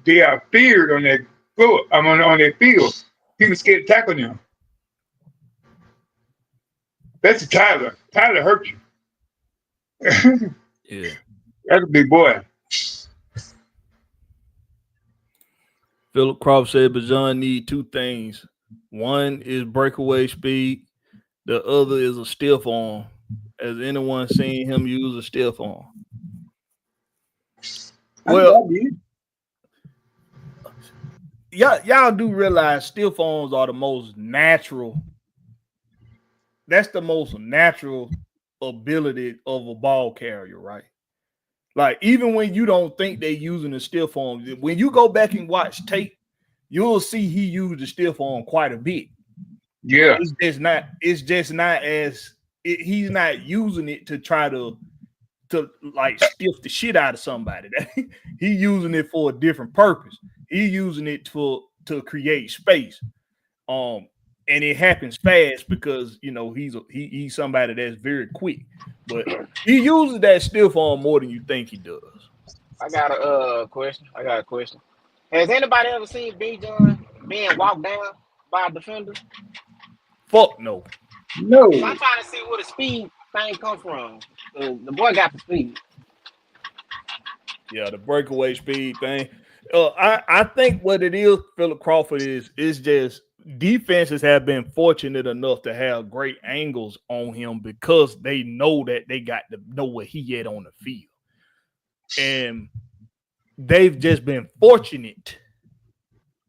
they are feared on that floor. I'm on that field. People scared to tackle them. That's Tyler. Tyler hurt you. Yeah. That's a big boy. Philip Croft said Bijan need two things. One is breakaway speed. The other is a stiff arm. Has anyone seen him use a stiff arm? Well, y'all do realize stiff arms are the most natural. That's the most natural ability of a ball carrier, right? Like, even when you don't think they're using a stiff arm, when you go back and watch tape, you'll see he used the stiff arm quite a bit. Yeah. It's just not as he's not using it to try to like stiff the shit out of somebody. He using it for a different purpose. He using it to create space. And it happens fast because he's somebody that's very quick. But he uses that stiff arm more than you think he does. I got a question. Has anybody ever seen Bijan being walked down by a defender? Fuck no. No. I'm trying to see where the speed thing come from. The boy got the speed. Yeah, the breakaway speed thing. I think what it is, Philip Crawford, is just defenses have been fortunate enough to have great angles on him because they know that they got to know where he at on the field. And they've just been fortunate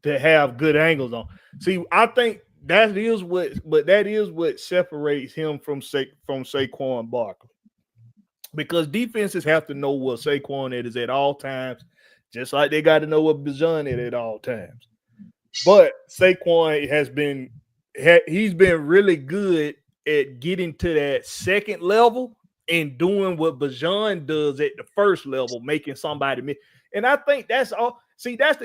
to have good angles on. See, I think that is what separates him from Saquon Barkley. Because defenses have to know what Saquon is at all times, just like they got to know what Bijan is at all times. But Saquon he's been really good at getting to that second level and doing what Bijan does at the first level, making somebody miss. And I think that's all. See, that's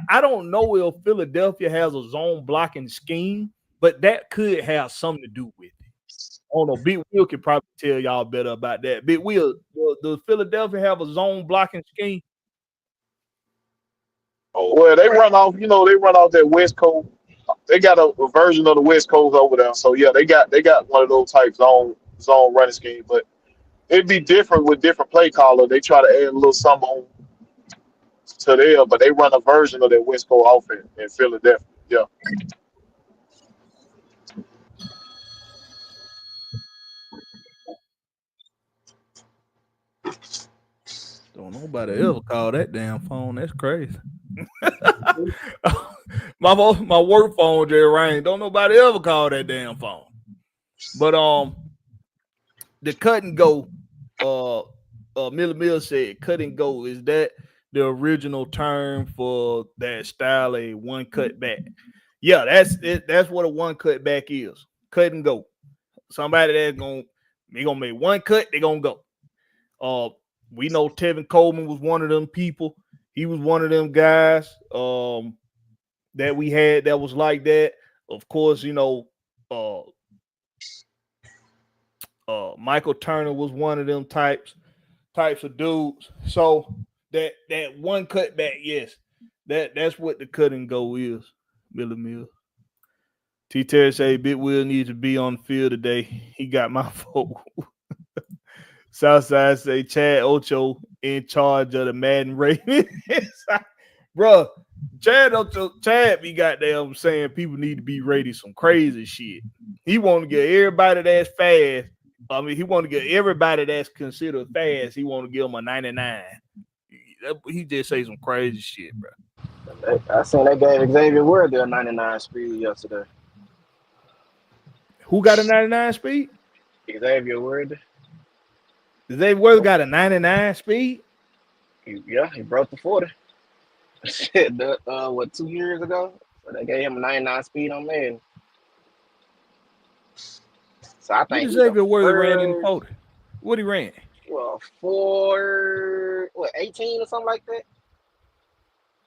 I don't know if Philadelphia has a zone blocking scheme, but that could have something to do with it. I don't know. Big Will could probably tell y'all better about that. Big Will, does Philadelphia have a zone blocking scheme? Oh, well, they run off. They run off that West Coast. They got a version of the West Coast over there. So yeah, they got one of those type zone running scheme, but it'd be different with different play caller. They try to add a little something on to there, but they run a version of that West Coast offense in Philadelphia. Yeah. Don't nobody ever call that damn phone. That's crazy. my work phone just rang. Don't nobody ever call that damn phone. But the cut and go. Miller Mill said cut and go. Is that the original term for that style? A one cut back. Yeah, that's it. That's what a one cut back is. Cut and go. Somebody that's gonna make one cut. They gonna go. We know Tevin Coleman was one of them people. He was one of them guys that we had that was like that. Of course, Michael Turner was one of them types of dudes. So that one cutback, yes, that's what the cut and go is. Miller Mill. T. Terry say Big Will needs to be on the field today. He got my vote. Southside say Chad Ocho in charge of the Madden rating. Bruh, Chad be goddamn saying people need to be rated some crazy shit. He want to get everybody that's fast. I mean, he want to get everybody that's considered fast. He want to give them a 99. He just say some crazy shit, bro. I seen they gave Xavier Worthy a 99 speed yesterday. Who got a 99 speed? Xavier Worthy. Xavier Worthy got a 99 speed? He broke the 40. Shit, 2 years ago? So they gave him a 99 speed on Madden. So I think Xavier Worthy ran in the 40. What he ran? Well, 18 or something like that?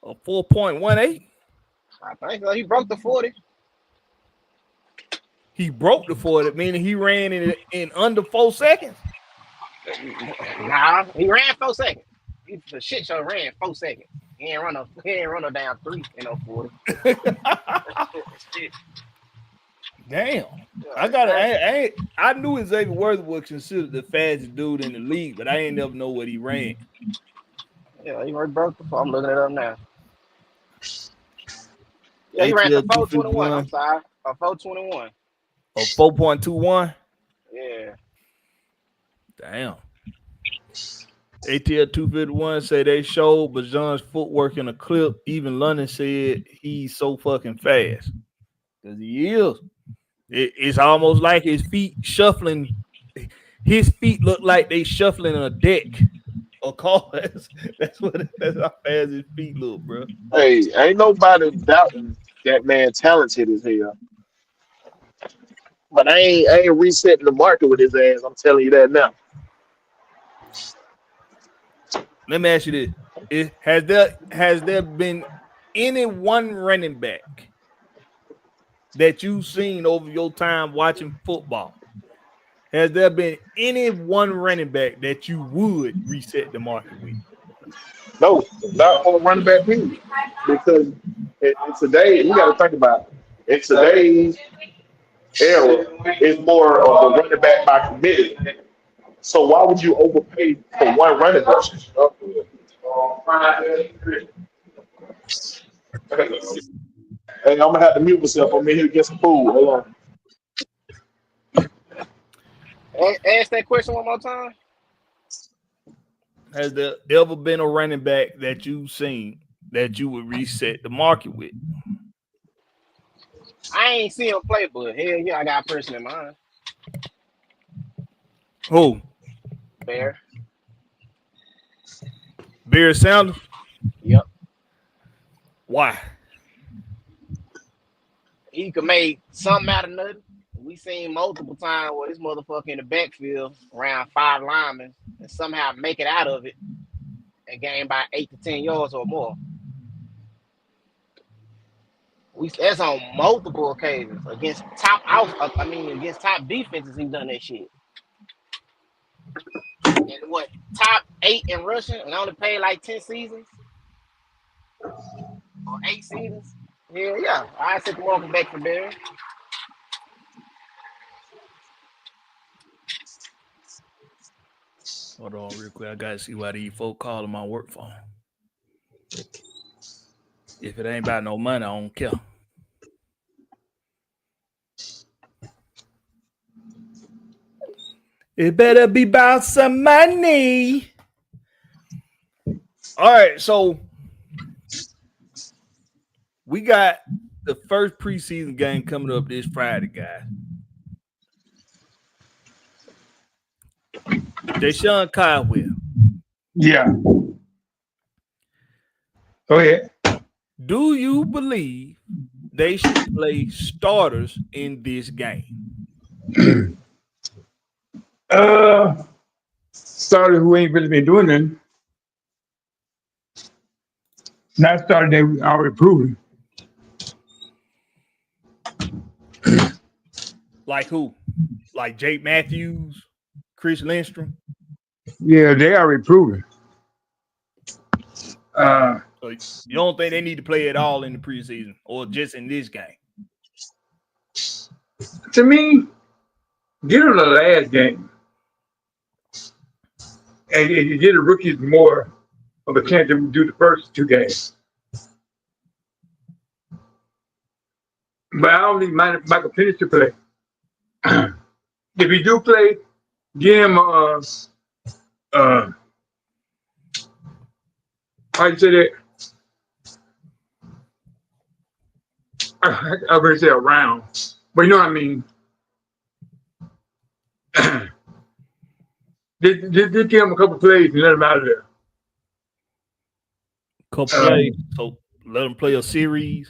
A 4.18? I think so. He broke the 40. He broke the 40, meaning he ran in under 4 seconds? Nah, he ran 4 seconds. The shit show ran 4 seconds. He ain't run no down 3 in no 40. Shit. Damn. I knew Xavier Worthy was considered the fastest dude in the league, but I ain't never know what he ran. Yeah, he broke the 4. I'm looking it up now. Yeah, he ran the 421. I'm sorry. A 421. A 4.21? Yeah. Damn. ATL 251 say they showed Bijan's footwork in a clip. Even London said he's so fucking fast. Because he is. It's almost like his feet shuffling. His feet look like they shuffling a deck. Or call that's how fast his feet look, bro. Hey, ain't nobody doubting that man talented as hell. But I ain't resetting the market with his ass. I'm telling you that now. Let me ask you this: Has there been any one running back that you've seen over your time watching football? Has there been any one running back that you would reset the market with? No, not on running back period. Because in today, you got to think about it. In today's era, it's more of a running back by committee. So why would you overpay for one running back? Hey, I'm gonna have to mute myself. I'm in here to get some food. Hold on. Ask that question one more time. Has there ever been a running back that you've seen that you would reset the market with? I ain't seen him play, but hell yeah, I got a person in mind. Who? Bear Sanders? Yep. Why? He could make something out of nothing. we seen multiple times where this motherfucker in the backfield around 5 linemen and somehow make it out of it and gain by 8 to 10 yards or more. That's on multiple occasions against against top defenses. He's done that shit. And what, top 8 in rushing and only played like 10 seasons or 8 seasons? Hell yeah, I took walking back for Barry. Hold on real quick. I gotta see why these folk calling my work phone. If it ain't about no money, I don't care. It better be about some money. All right, so we got the first preseason game coming up this Friday, guys. Deshaun Caldwell. Yeah. Go ahead. Do you believe they should play starters in this game? Starter who ain't really been doing nothing. Not starter they already proven. Like who? Like Jake Matthews, Chris Lindstrom? Yeah, they already proven. So you don't think they need to play at all in the preseason or just in this game? To me, get on the last game. And you give the rookies more of a chance to do the first 2 games. But I don't need Michael Penix to play. If he do play, give him how you say that? I was going to say a round, but you know what I mean. Just give him a couple plays and let him out of there. Couple plays, so let him play a series.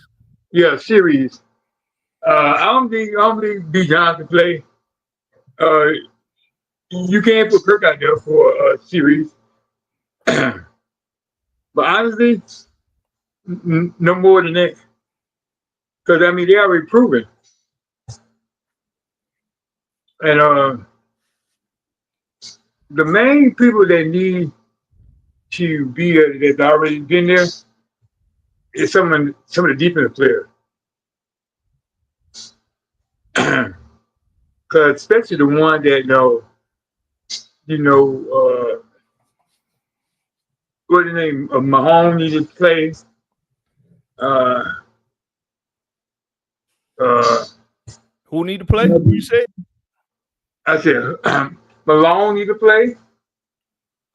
Yeah, series. I don't think B. Johnson play. You can't put Kirk out there for a series. But honestly, no more than that. Because, I mean, they already proven. And the main people that need to be that's already been there is some of the defensive players. Because especially the one that what the name of Mahomes needed to play. Who need to play? Who you said? I said Malone need to play.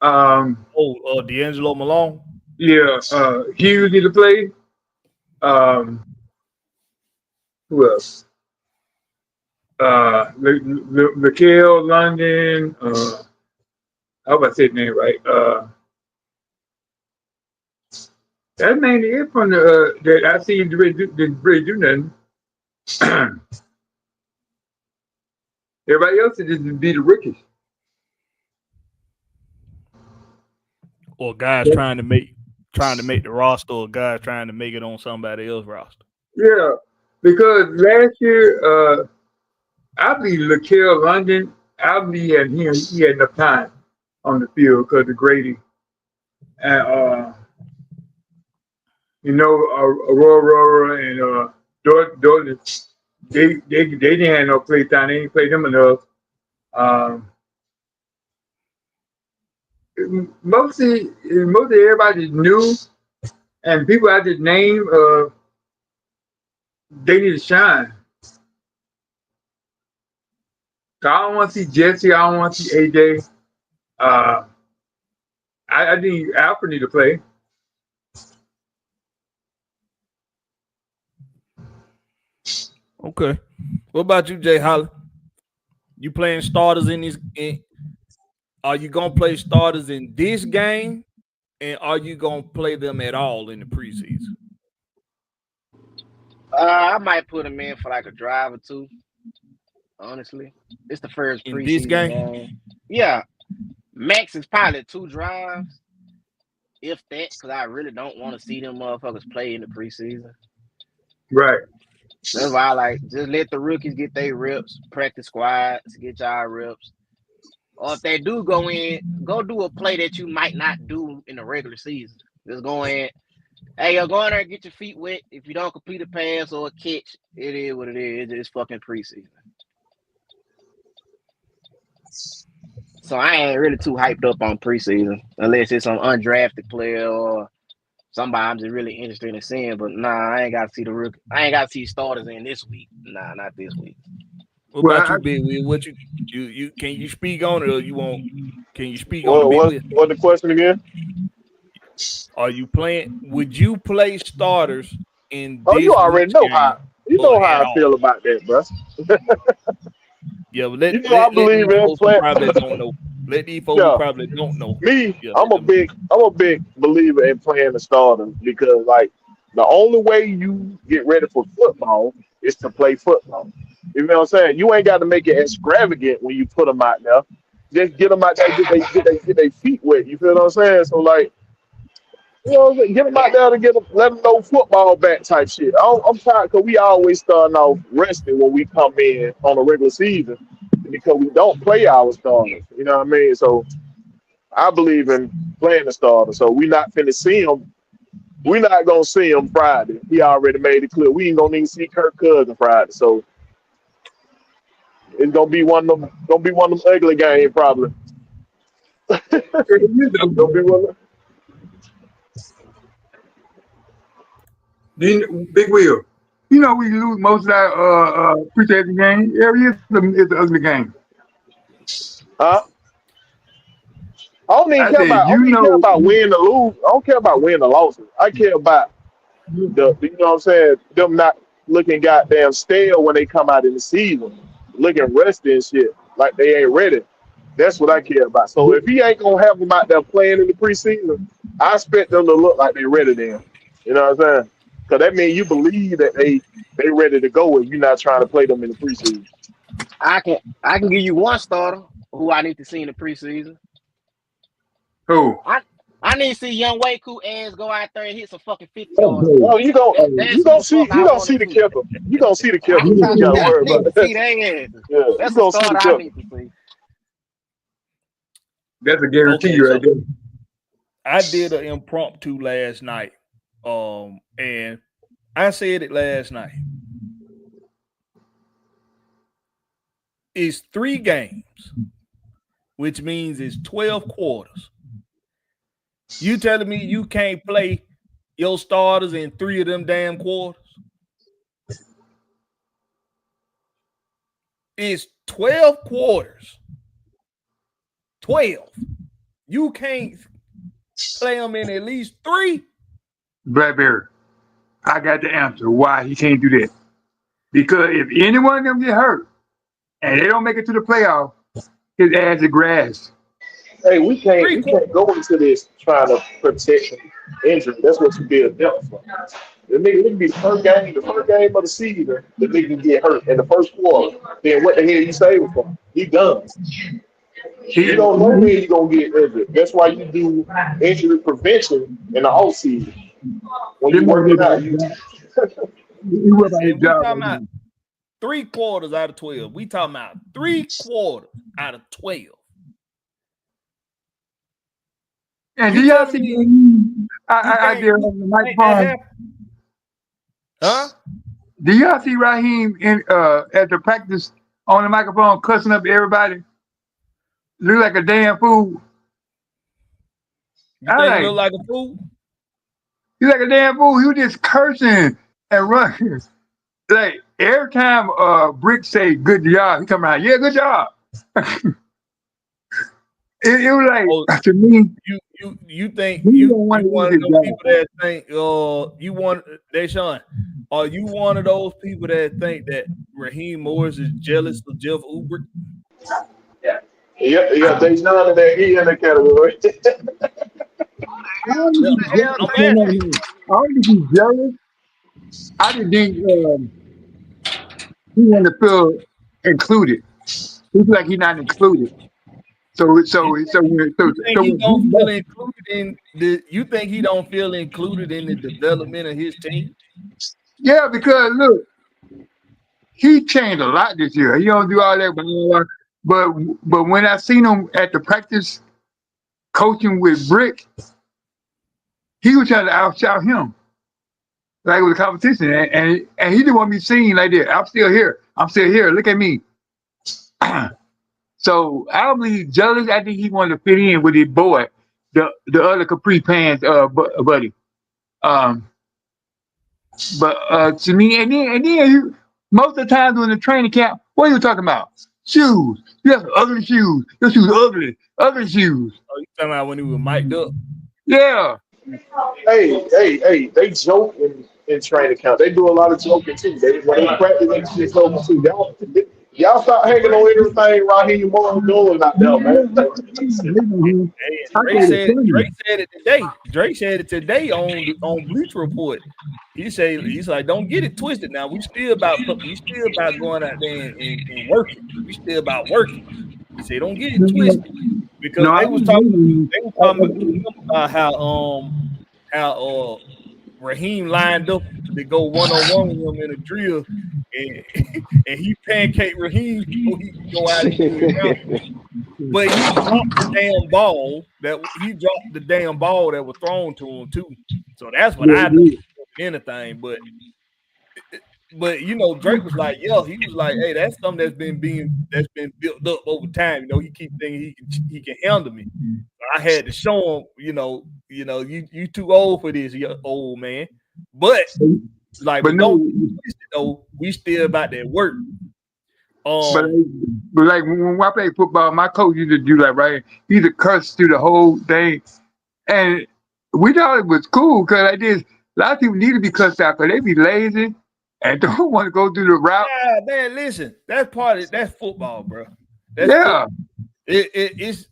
D'Angelo Malone. Yeah, Hughes need to play. Who else? Mikael London. I hope I said his name right. That's mainly it from the that I see didn't really do nothing. Everybody else just be the rookies. Or guys trying to make the roster, or guys trying to make it on somebody else's roster. Yeah, because last year, I believe Mikael London, I believe he had enough time on the field because of Grady. And Aurora and Dortmund, they didn't have no play time. They didn't play them enough. Mostly everybody knew, and people I just named, they need to shine. So I don't want to see Jesse. I don't want to see AJ. I think Alfred need to play. Okay. What about you, Jay Holly? You playing starters in this? Are you gonna play starters in this game, and are you gonna play them at all in the preseason? I might put him in for like a drive or two. honestly. It's the first In this preseason game? game. Yeah. Max is probably 2 drives, if that, because I really don't want to see them motherfuckers play in the preseason. Right. That's why I like just let the rookies get their reps, practice squads, get y'all reps. Or if they do go in, go do a play that you might not do in the regular season. Just go in. Hey, you're going there and get your feet wet. If you don't complete a pass or a catch, it is what it is. It's fucking preseason. So I ain't really too hyped up on preseason unless it's some undrafted player or somebody I'm just really interested in seeing. But nah, I ain't got to see the rookie. I ain't got to see starters in this week. Nah, not this week. What about you, Big Will? What you can you speak on it or you won't? Can you speak on What it, Big Will? what the question again? Are you playing? Would you play starters in Oh, this you already week's know game? how At I all? feel about that, bro. Yeah, but let, You know I let, let these believe in folks who playing. probably don't know. Let these folks who Yeah, probably don't know. me, Yeah, I'm let a them know. big believer in playing the starters because like the only way you get ready for football is to play football. You know what I'm saying? You ain't got to make it extravagant when you put them out there. Just get them out there, get their feet wet. You feel what I'm saying? So like, you know, get them out there to let them know football back type shit. I'm tired because we always starting off resting when we come in on a regular season because we don't play our starters. You know what I mean? So I believe in playing the starter. So we not finna see him. We not gonna see him Friday. He already made it clear. We ain't gonna even see Kirk Cousins Friday. So it's gonna be one of them. Ugly games probably. It's gonna be one. Big Wheel. You know we lose most of our preseason game. Every year it's an ugly game. Huh? I don't even I care said, about. I don't even care about win or lose. I don't care about win or losses. I care about the. You know what I'm saying? Them not looking goddamn stale when they come out in the season, looking rusty and shit like they ain't ready. That's what I care about. So if he ain't gonna have them out there playing in the preseason, I expect them to look like they ready then. You know what I'm saying? Because that means you believe that they ready to go if you're not trying to play them in the preseason. I can give you one starter who I need to see in the preseason. Who? I need to see young Waku ass go out there and hit some fucking 50 yards. Well, you That's who gonna the see fuck I want to the see. kicker. You gonna see the kicker. You I ain't gotta worry need about to see that. their asses. Yeah, you That's the gonna see the starter I kicker. need to see. That's a guarantee Okay, right so there. I did an impromptu last night, and I said it last night. It's 3 games, which means it's 12 quarters. You telling me you can't play your starters in 3 of them damn quarters? It's 12 quarters. 12. You can't play them in at least 3? Blakberry. I got the answer why he can't do that. Because if any one of them get hurt and they don't make it to the playoff, his ass is grass. Hey, we can't go into this trying to protect injury. That's what you build depth for. The nigga, it can be the first game of the season, the nigga can get hurt in the first quarter. Then what the hell you saving for? He done. You don't know when you're gonna get injured. That's why you do injury prevention in the off season. When you work it out, He work on his And we job talking right about 3 quarters out of 12. We talking about 3 quarters out of 12. And You do y'all telling see? me I did on the microphone. Huh? Do y'all see Raheem at the practice on the microphone cussing up everybody? Look like a damn fool. You think he look like a fool? He's like a damn fool. He was just cursing and running. Like every time Brick say good job, he come around, yeah, good job. It was like to me. You think you one of those people that think you want Deshaun? Are you one of those people that think that Raheem Morris is jealous of Jeff Ulbrich? Yeah, Deshaun and that he in the category. I don't think he's jealous. I just think he want to feel included. He feel like he's not included. So You so think, so when so, you think so he when don't he feel left, included in the? You think he don't feel included in the development of his team? yeah, because look, he changed a lot this year. He don't do all that, but when I seen him at the practice coaching with Brick, he was trying to outshout him. Like it was a competition, and he didn't want me seen like that. I'm still here. I'm still here. Look at me. So I don't believe he's jealous. I think he wanted to fit in with his boy, the other Capri Pants buddy. Um, but to me, and then most of the time during the training camp, what are you talking about? Shoes. You have ugly shoes. Your shoes ugly shoes. Oh, you talking about when he was mic'd up? Yeah. Hey, they joke in training camp. They do a lot of joking too. When they practice, they shit joking too. Y'all stop hanging on everything Raheem Morris doing out there, man. Hey, I and thought it funny. Drake said it today. Drake said it today on Bleacher Report. He's like, don't get it twisted. Now we still about going out there and working. We still about working. He said, don't get it twisted because No, I they was talking didn't. about how Raheem lined up to go one-on-one with him in a drill, and he pancaked Raheem so he could go out and get it done. But he dropped the damn ball that was thrown to him too. So that's what I think anything. But you know, Drake was like, yo, he was like, hey, that's something that's been built up over time. You know, he keep thinking he can handle me. So I had to show him, you too old for this, you old man. But like, But we no, don't get it twisted, though. We still about that work. but like when I play football, my coach used to do that, right? He used to cuss through the whole thing, and we thought it was cool because like this, a lot of people need to be cussed out because they be lazy and don't want to go through the route. Yeah, man, listen, that's football, bro. That's Yeah, it's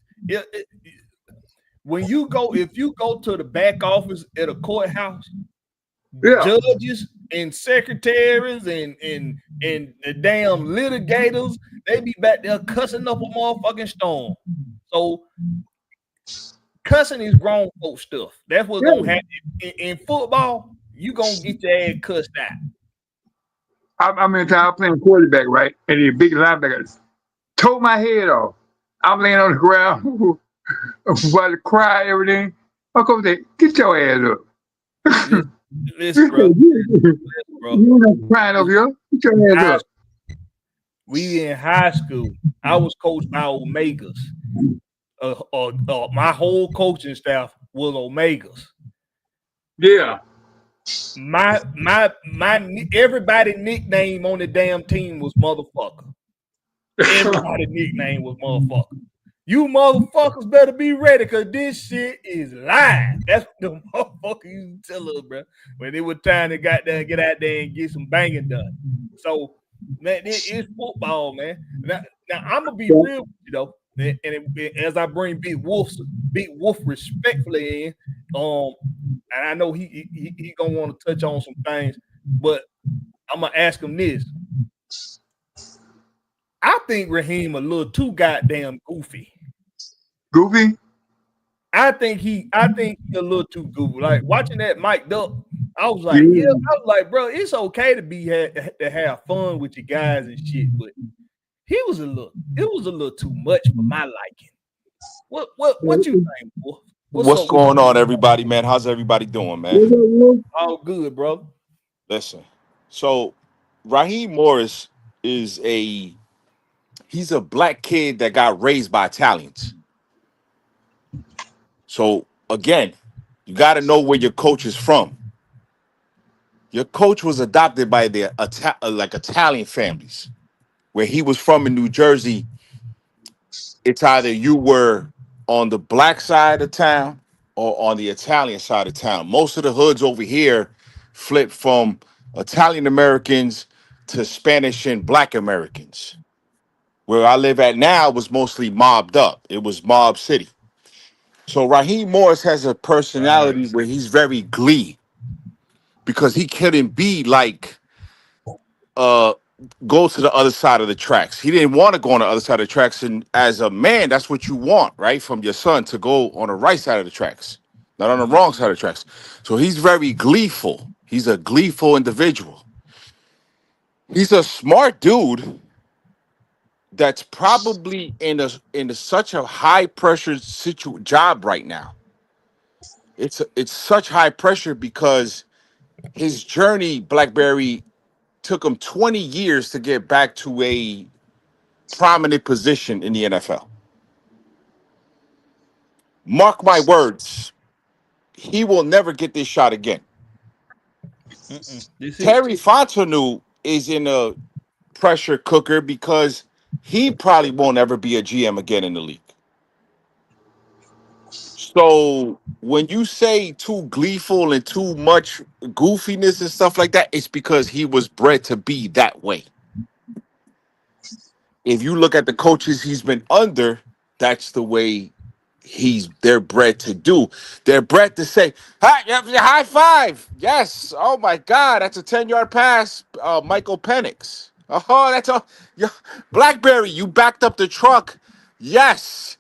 when if you go to the back office at a courthouse, yeah. judges and secretaries and the damn litigators, they be back there cussing up a motherfucking storm. So cussing is grown folk stuff. That's what's gonna happen in football. You gonna get your ass cussed out. I'm in town playing quarterback, right? And the big linebacker tore my head off. I'm laying on the ground, about to cry, everything. My coach said, "Get your ass up." Listen, bro. You're not crying over here. Get your ass up. We in high school. I was coached by Omegas. My whole coaching staff was Omegas. Yeah. My everybody nickname on the damn team was motherfucker. Everybody nickname was motherfucker. You motherfuckers better be ready because this shit is live. That's what the motherfuckers used to tell us, bro. When it was time to get out there and get some banging done. So, man, it is football, man. Now I'm gonna be real with you though. And as I bring Big Wolf respectfully in, and I know he gonna want to touch on some things, but I'm gonna ask him this. I think Raheem a little too goddamn goofy. Goofy? I think he a little too goofy. Like watching that mic'd up, I was like, bro, it's okay to have fun with your guys and shit, but it was a little too much for my liking. What you think, boy? What's going on, everybody, man? How's everybody doing, man? All good, bro. Listen, so Raheem Morris he's a black kid that got raised by Italians. So again, you got to know where your coach is from. Your coach was adopted by the Italian families. Where he was from in New Jersey, it's either you were on the black side of town or on the Italian side of town. Most of the hoods over here flipped from Italian Americans to Spanish and Black Americans. Where I live at now was mostly mobbed up. It was mob city. So Raheem Morris has a personality where he's very glee because he couldn't be like go to the other side of the tracks. He didn't want to go on the other side of the tracks. And as a man, that's what you want, right? From your son to go on the right side of the tracks, not on the wrong side of the tracks. So he's very gleeful. He's a gleeful individual. He's a smart dude that's probably in such a high pressure job right now. It's such high pressure because his journey, Blackberry, took him 20 years to get back to a prominent position in the NFL. Mark my words, he will never get this shot again. Terry Fontenot is in a pressure cooker because he probably won't ever be a GM again in the league. So when you say too gleeful and too much goofiness and stuff like that, it's because he was bred to be that way. If you look at the coaches he's been under, that's the way they're bred to do. They're bred to say, high five. Yes. Oh my God, that's a 10-yard pass. Michael Penix. Oh, that's a Blackberry. You backed up the truck. Yes.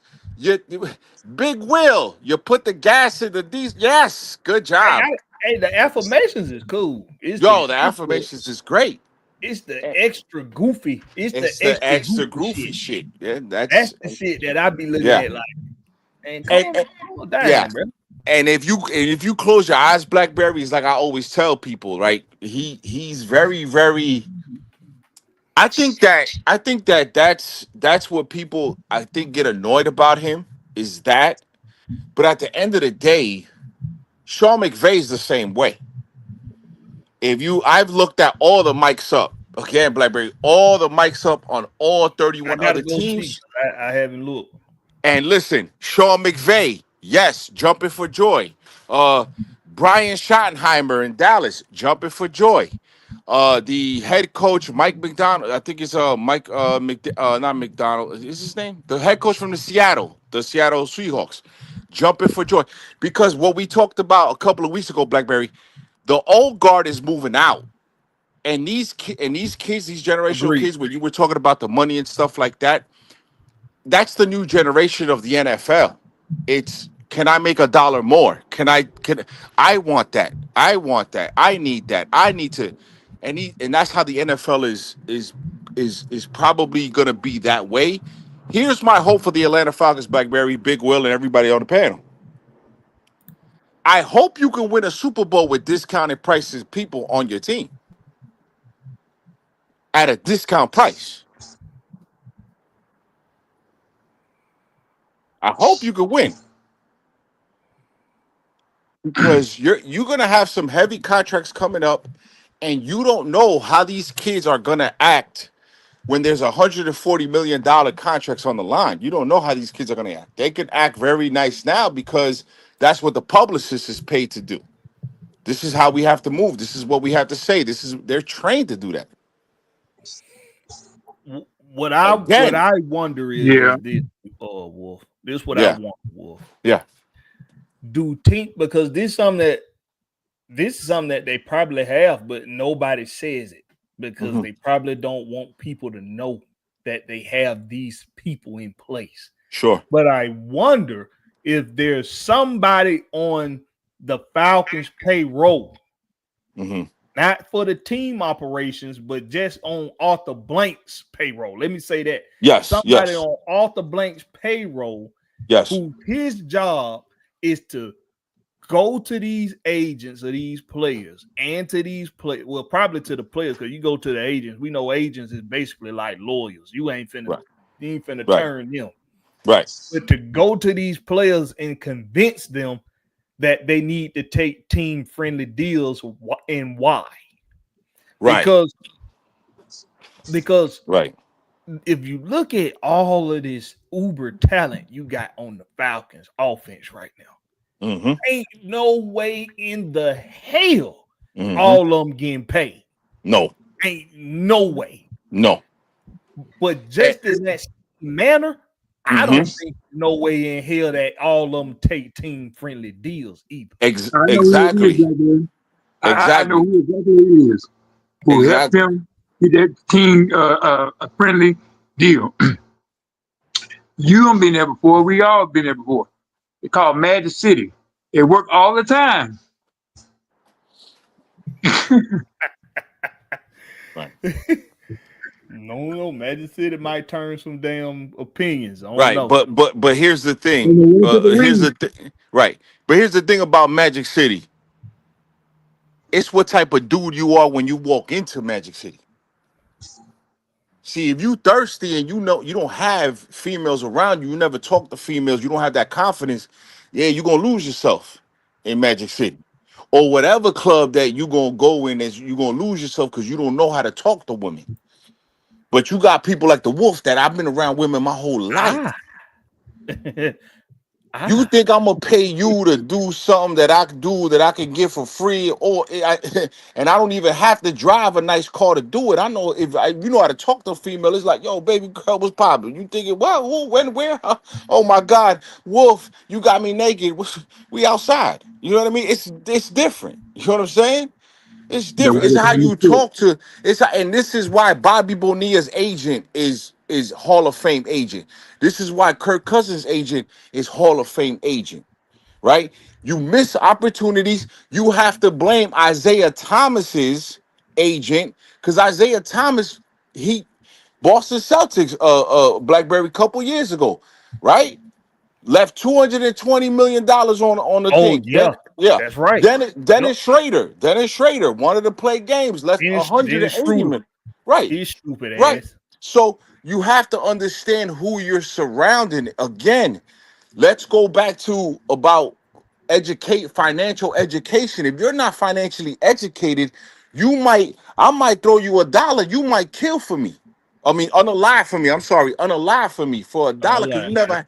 Big Will. You put the gas in the diesel. Yes. Good job. Hey, the affirmations is cool. The affirmations is great. It's the extra goofy. It's the extra goofy shit. Yeah, that's the shit that I be looking at like. And calm down, bro. And if you close your eyes, Blackberry is like I always tell people, right? He's very, very. I think that that's what people I think get annoyed about him is that. But at the end of the day, Sean McVay's the same way. I've looked at all the mics up. Again, Blackberry, all the mics up on all 31 other teams. I haven't looked. And listen, Sean McVay, yes, jumping for joy. Brian Schottenheimer in Dallas, jumping for joy. The head coach, Mike McDonald, I think it's Mike not McDonald, is his name? The head coach from the Seattle Seahawks, jumping for joy. Because what we talked about a couple of weeks ago, Blackberry, the old guard is moving out. And these kids, these generational kids, when you were talking about the money and stuff like that, that's the new generation of the NFL. It's can I make $1 more? I want that. I want that. I need that. I need to, and that's how the NFL is probably gonna be that way. Here's my hope for the Atlanta Falcons, Blackberry, Big Will, and everybody on the panel. I hope you can win a Super Bowl with discounted prices, people on your team at a discount price. I hope you can win because you're gonna have some heavy contracts coming up, and you don't know how these kids are gonna act when there's $140 million contracts on the line. You don't know how these kids are gonna act. They can act very nice now because that's what the publicist is paid to do. This is how we have to move. This is what we have to say. They're trained to do that. What I wonder is this, Wolf. This is what I want, Wolf. Yeah. Because this is something that they probably have, but nobody says it because they probably don't want people to know that they have these people in place. Sure. But I wonder if there's somebody on the Falcons payroll, not for the team operations, but just on Arthur Blank's payroll. Let me say that. Yes. Somebody on Arthur Blank's payroll, yes, who his job is to go to these agents of these players and to these players. Well, probably to the players, because you go to the agents. We know agents is basically like lawyers. You ain't finna turn them. Right. But to go to these players and convince them that they need to take team-friendly deals and why. Right. Because right. If you look at all of this uber talent you got on the Falcons offense right now, ain't no way in the hell all of them getting paid. No. Ain't no way. No. But just in that manner, I don't think no way in hell that all of them take team-friendly deals either. Exactly. I know who exactly he is. Who helped him get that team a friendly deal. You done been there before. We all been there before. It's called Magic City. It work all the time. Right. No, Magic City might turn some damn opinions. I don't Right. know. But here's the thing. And they went to the Here's the ring. right. But here's the thing about Magic City. It's what type of dude you are when you walk into Magic City. See, if you thirsty and you know you don't have females around you, you never talk to females, you don't have that confidence, yeah, you're gonna lose yourself in Magic City. Or whatever club that you gonna go in is you're gonna lose yourself because you don't know how to talk to women. But you got people like the Wolf that I've been around women my whole life. Ah. You think I'm gonna pay you to do something that I can do that I can get for free, and I don't even have to drive a nice car to do it. I know if you know how to talk to a female, it's like, yo, baby girl, what's poppin'? You thinking, well, who, when, where? Oh my God, Wolf, you got me naked. We outside. You know what I mean? It's different. You know what I'm saying? It's The different. way It's they how used you to. talk to. And this is why Bobby Bonilla's agent is Hall of Fame agent. This is why Kirk Cousins' agent is Hall of Fame agent. Right? You miss opportunities. You have to blame Isaiah Thomas's agent because Isaiah Thomas he Boston Celtics Blackberry couple years ago, right? Left $220 million on the Oh thing. yeah, Then yeah. that's right. Dennis Yep. Dennis Schrader. Dennis Schrader wanted to play games, left Dennis 180 Schroeder, million. Right, his stupid right. ass. So you have to understand who you're surrounding. Again, let's go back to about financial education. If you're not financially educated, I might throw you $1, you might kill for me. I mean, unalive for me. I'm sorry, unalive for me for $1 because Unalive. Yep.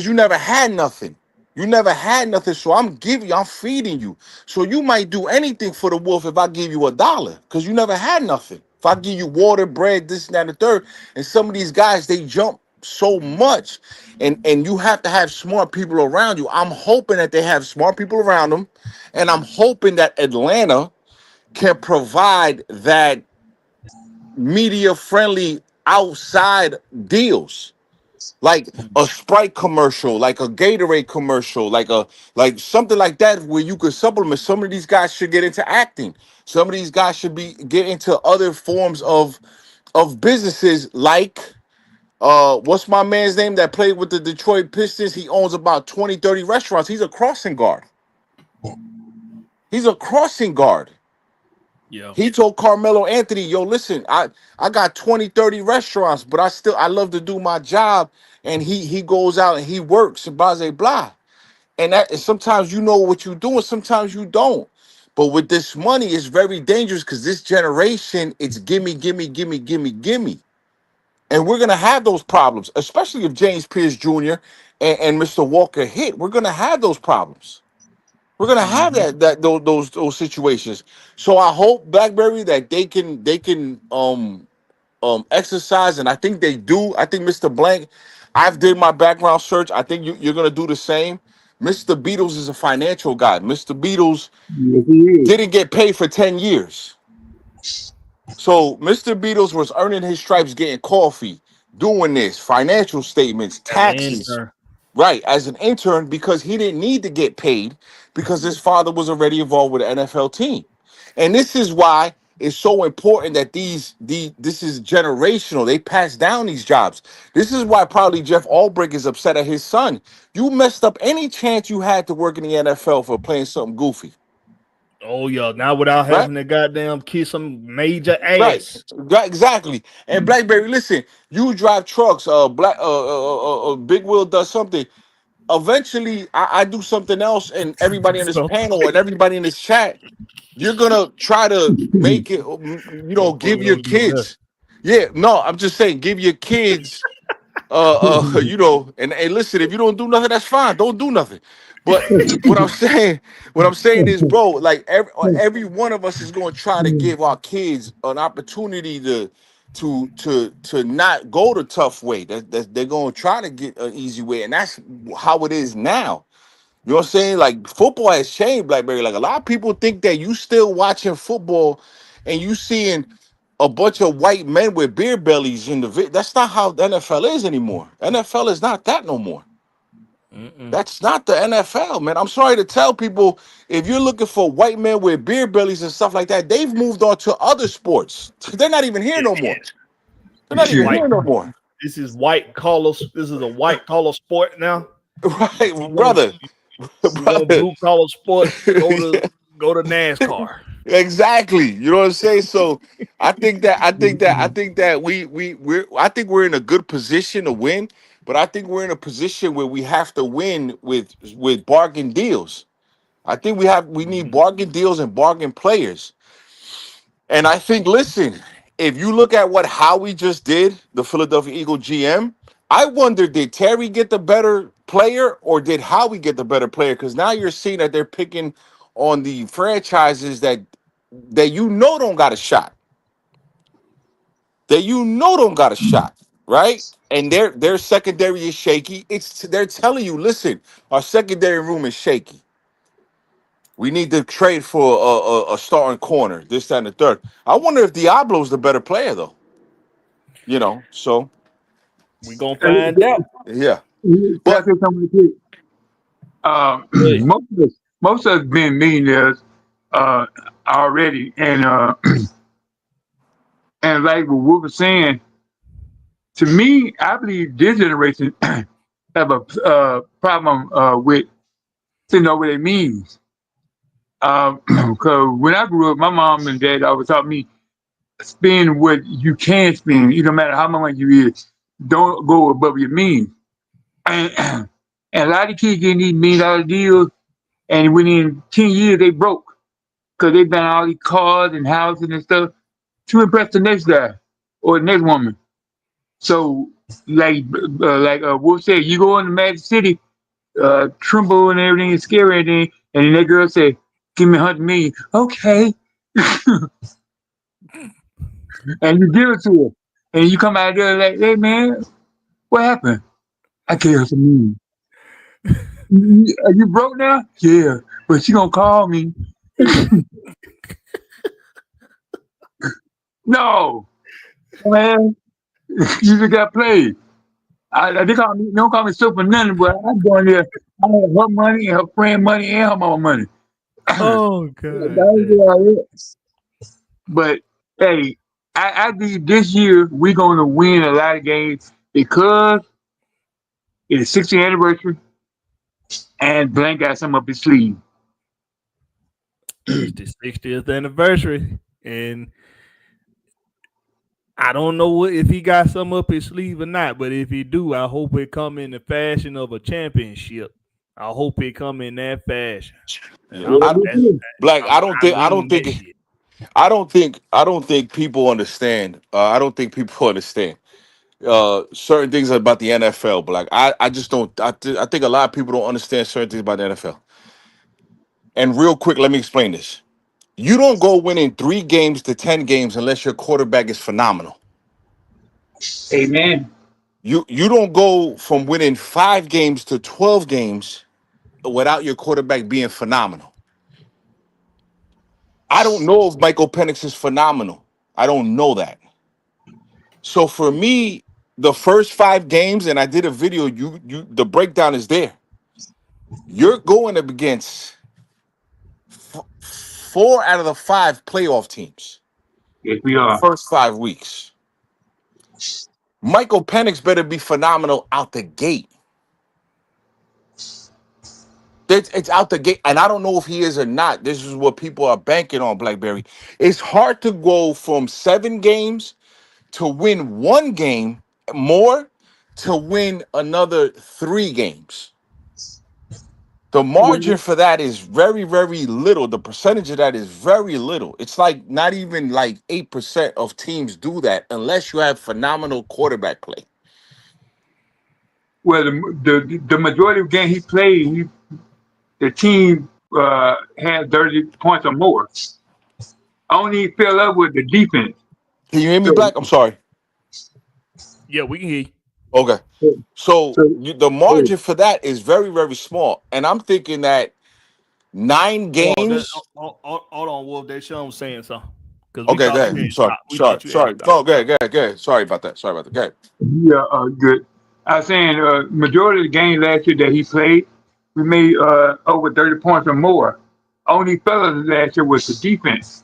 you never had nothing. You never had nothing, so I'm feeding you. So you might do anything for the wolf if I give you $1 because you never had nothing. If I give you water, bread, this and that, and the third, and some of these guys they jump so much, and you have to have smart people around you. I'm hoping that they have smart people around them, and I'm hoping that Atlanta can provide that media friendly outside deals like a Sprite commercial, like a Gatorade commercial, like something like that where you could supplement. Some of these guys should get into acting. Some of these guys should be get into other forms of businesses like what's my man's name that played with the Detroit Pistons? He owns about 20, 30 restaurants. He's a crossing guard. He's a crossing guard. Yeah. He told Carmelo Anthony, yo, listen, I got 20, 30 restaurants, but I love to do my job. And he goes out and he works and blah, blah, blah. And sometimes you know what you're doing, sometimes you don't. But with this money, it's very dangerous because this generation, it's gimme, gimme, gimme, gimme, gimme. And we're gonna have those problems, especially if James Pierce Jr. and Mr. Walker hit. We're gonna have those problems. We're gonna have Mhm. those situations. So I hope Blackberry that they can exercise, and I think they do. I think Mr. Blank, I've did my background search. I think you're gonna do the same. Mr. Beatles is a financial guy. Mr. Beatles Yes, he is. didn't get paid for 10 years. So Mr. Beatles was earning his stripes, getting coffee, doing this, financial statements, As an taxes. intern. Right, as an intern because he didn't need to get paid because his father was already involved with the NFL team. And this is why it's so important that this is generational. They pass down these jobs. This is why probably Jeff Albrecht is upset at his son. You messed up any chance you had to work in the NFL for playing something goofy. Oh yeah. Now without Right? having to goddamn kiss some major Right. ass. Right, exactly. And Blackberry, listen, you drive trucks, Big Wheel does something. Eventually I do something else, and everybody in this So panel and everybody in this chat, you're gonna try to make it, give motherfucker your don't do that. kids. Yeah, no, I'm just saying, give your kids, and listen, if you don't do nothing, that's fine. Don't do nothing. But what I'm saying is, bro, like every one of us is gonna try to give our kids an opportunity to not go the tough way. That they're gonna try to get an easy way, and that's how it is now. You know what I'm saying? Like football has changed, Blackberry. Like a lot of people think that you still watching football and you seeing a bunch of white men with beer bellies in the that's not how the NFL is anymore. NFL is not that no more. That's not the NFL, man. I'm sorry to tell people, if you're looking for white men with beer bellies and stuff like that, they've moved on to other sports. They're not even here no more. They're not even White. here no more. This is white collar. This is a white collar sport now. Right, brother. You want blue collar sport? Go to NASCAR. Exactly. You know what I'm saying? So I think that we're in a good position to win, but I think we're in a position where we have to win with bargain deals. I think we need bargain deals and bargain players. And I think, listen, if you look at what Howie just did, the Philadelphia Eagle GM, I wonder, did Terry get the better player or did Howie get the better player? Because now you're seeing that they're picking on the franchises that don't got a shot. Don't got a shot, right? And their secondary is shaky. They're telling you, listen, our secondary room is shaky. We need to trade for a starting corner, this, that, and the third. I wonder if Diablo's the better player, though. You know, so we gonna find out. Yeah. But most of us been millionaires already, and and like what Wolf was saying, to me, I believe this generation have a problem with know what it means. Because when I grew up, my mom and dad always taught me spend what you can spend. No matter how much money you is, don't go above your means. And a lot of kids getting these $1 million deals, and within 10 years they broke because they buying all these cars and houses and stuff to impress the next guy or the next woman. So, like Wolf said, you go into Magic City, tremble and everything is scary, and then that girl say, "Give me $100 million." Okay. And you give it to her, and you come out there like, "Hey man, what happened?" "I gave her some money." "Are you broke now?" "Yeah, but she gonna call me." No, man, you just got played. They don't call me super nothing, but I'm going there. I have her money, her friend money, and her mama money. Oh god. But hey, I think this year we're going to win a lot of games because it's the 60th anniversary, and Blank got something up his sleeve. It's the 60th anniversary, and I don't know if he got something up his sleeve or not. But if he do, I hope it come in the fashion of a championship. I hope it come in that fashion. Black, I don't think people understand. I don't think people understand certain things about the NFL. Black, I just don't. I think a lot of people don't understand certain things about the NFL. And real quick, let me explain this. You don't go winning 3 games to 10 games unless your quarterback is phenomenal. Amen. You don't go from winning 5 games to 12 games without your quarterback being phenomenal. I don't know if Michael Penix is phenomenal. I don't know that. So for me, the first 5 games, and I did a video, the breakdown is there. You're going up against 4 out of the 5 playoff teams. Yes, we are. First 5 weeks. Michael Penix better be phenomenal out the gate. It's out the gate, and I don't know if he is or not. This is what people are banking on, Blakberry. It's hard to go from 7 games to win 1 game more to win another 3 games. The margin for that is very, very little. The percentage of that is very little. It's like not even like 8% of teams do that unless you have phenomenal quarterback play. Well, the majority of the game he played, the team had 30 points or more. Only fell up with the defense. Can you hear me, Black? I'm sorry. Yeah, we can hear you. Okay. So the margin for that is very, very small. And I'm thinking that 9 games. Hold on, Wolf. They show him saying something. Because we Okay, go thought you ahead. had Sorry, stopped. We sorry, thought you had sorry. stopped. No, go ahead, go ahead, go ahead. Sorry about that. Sorry about that. Go ahead. Yeah, good. I was saying, majority of the game last year that he played, we made over 30 points or more. Only fellas last year was the defense.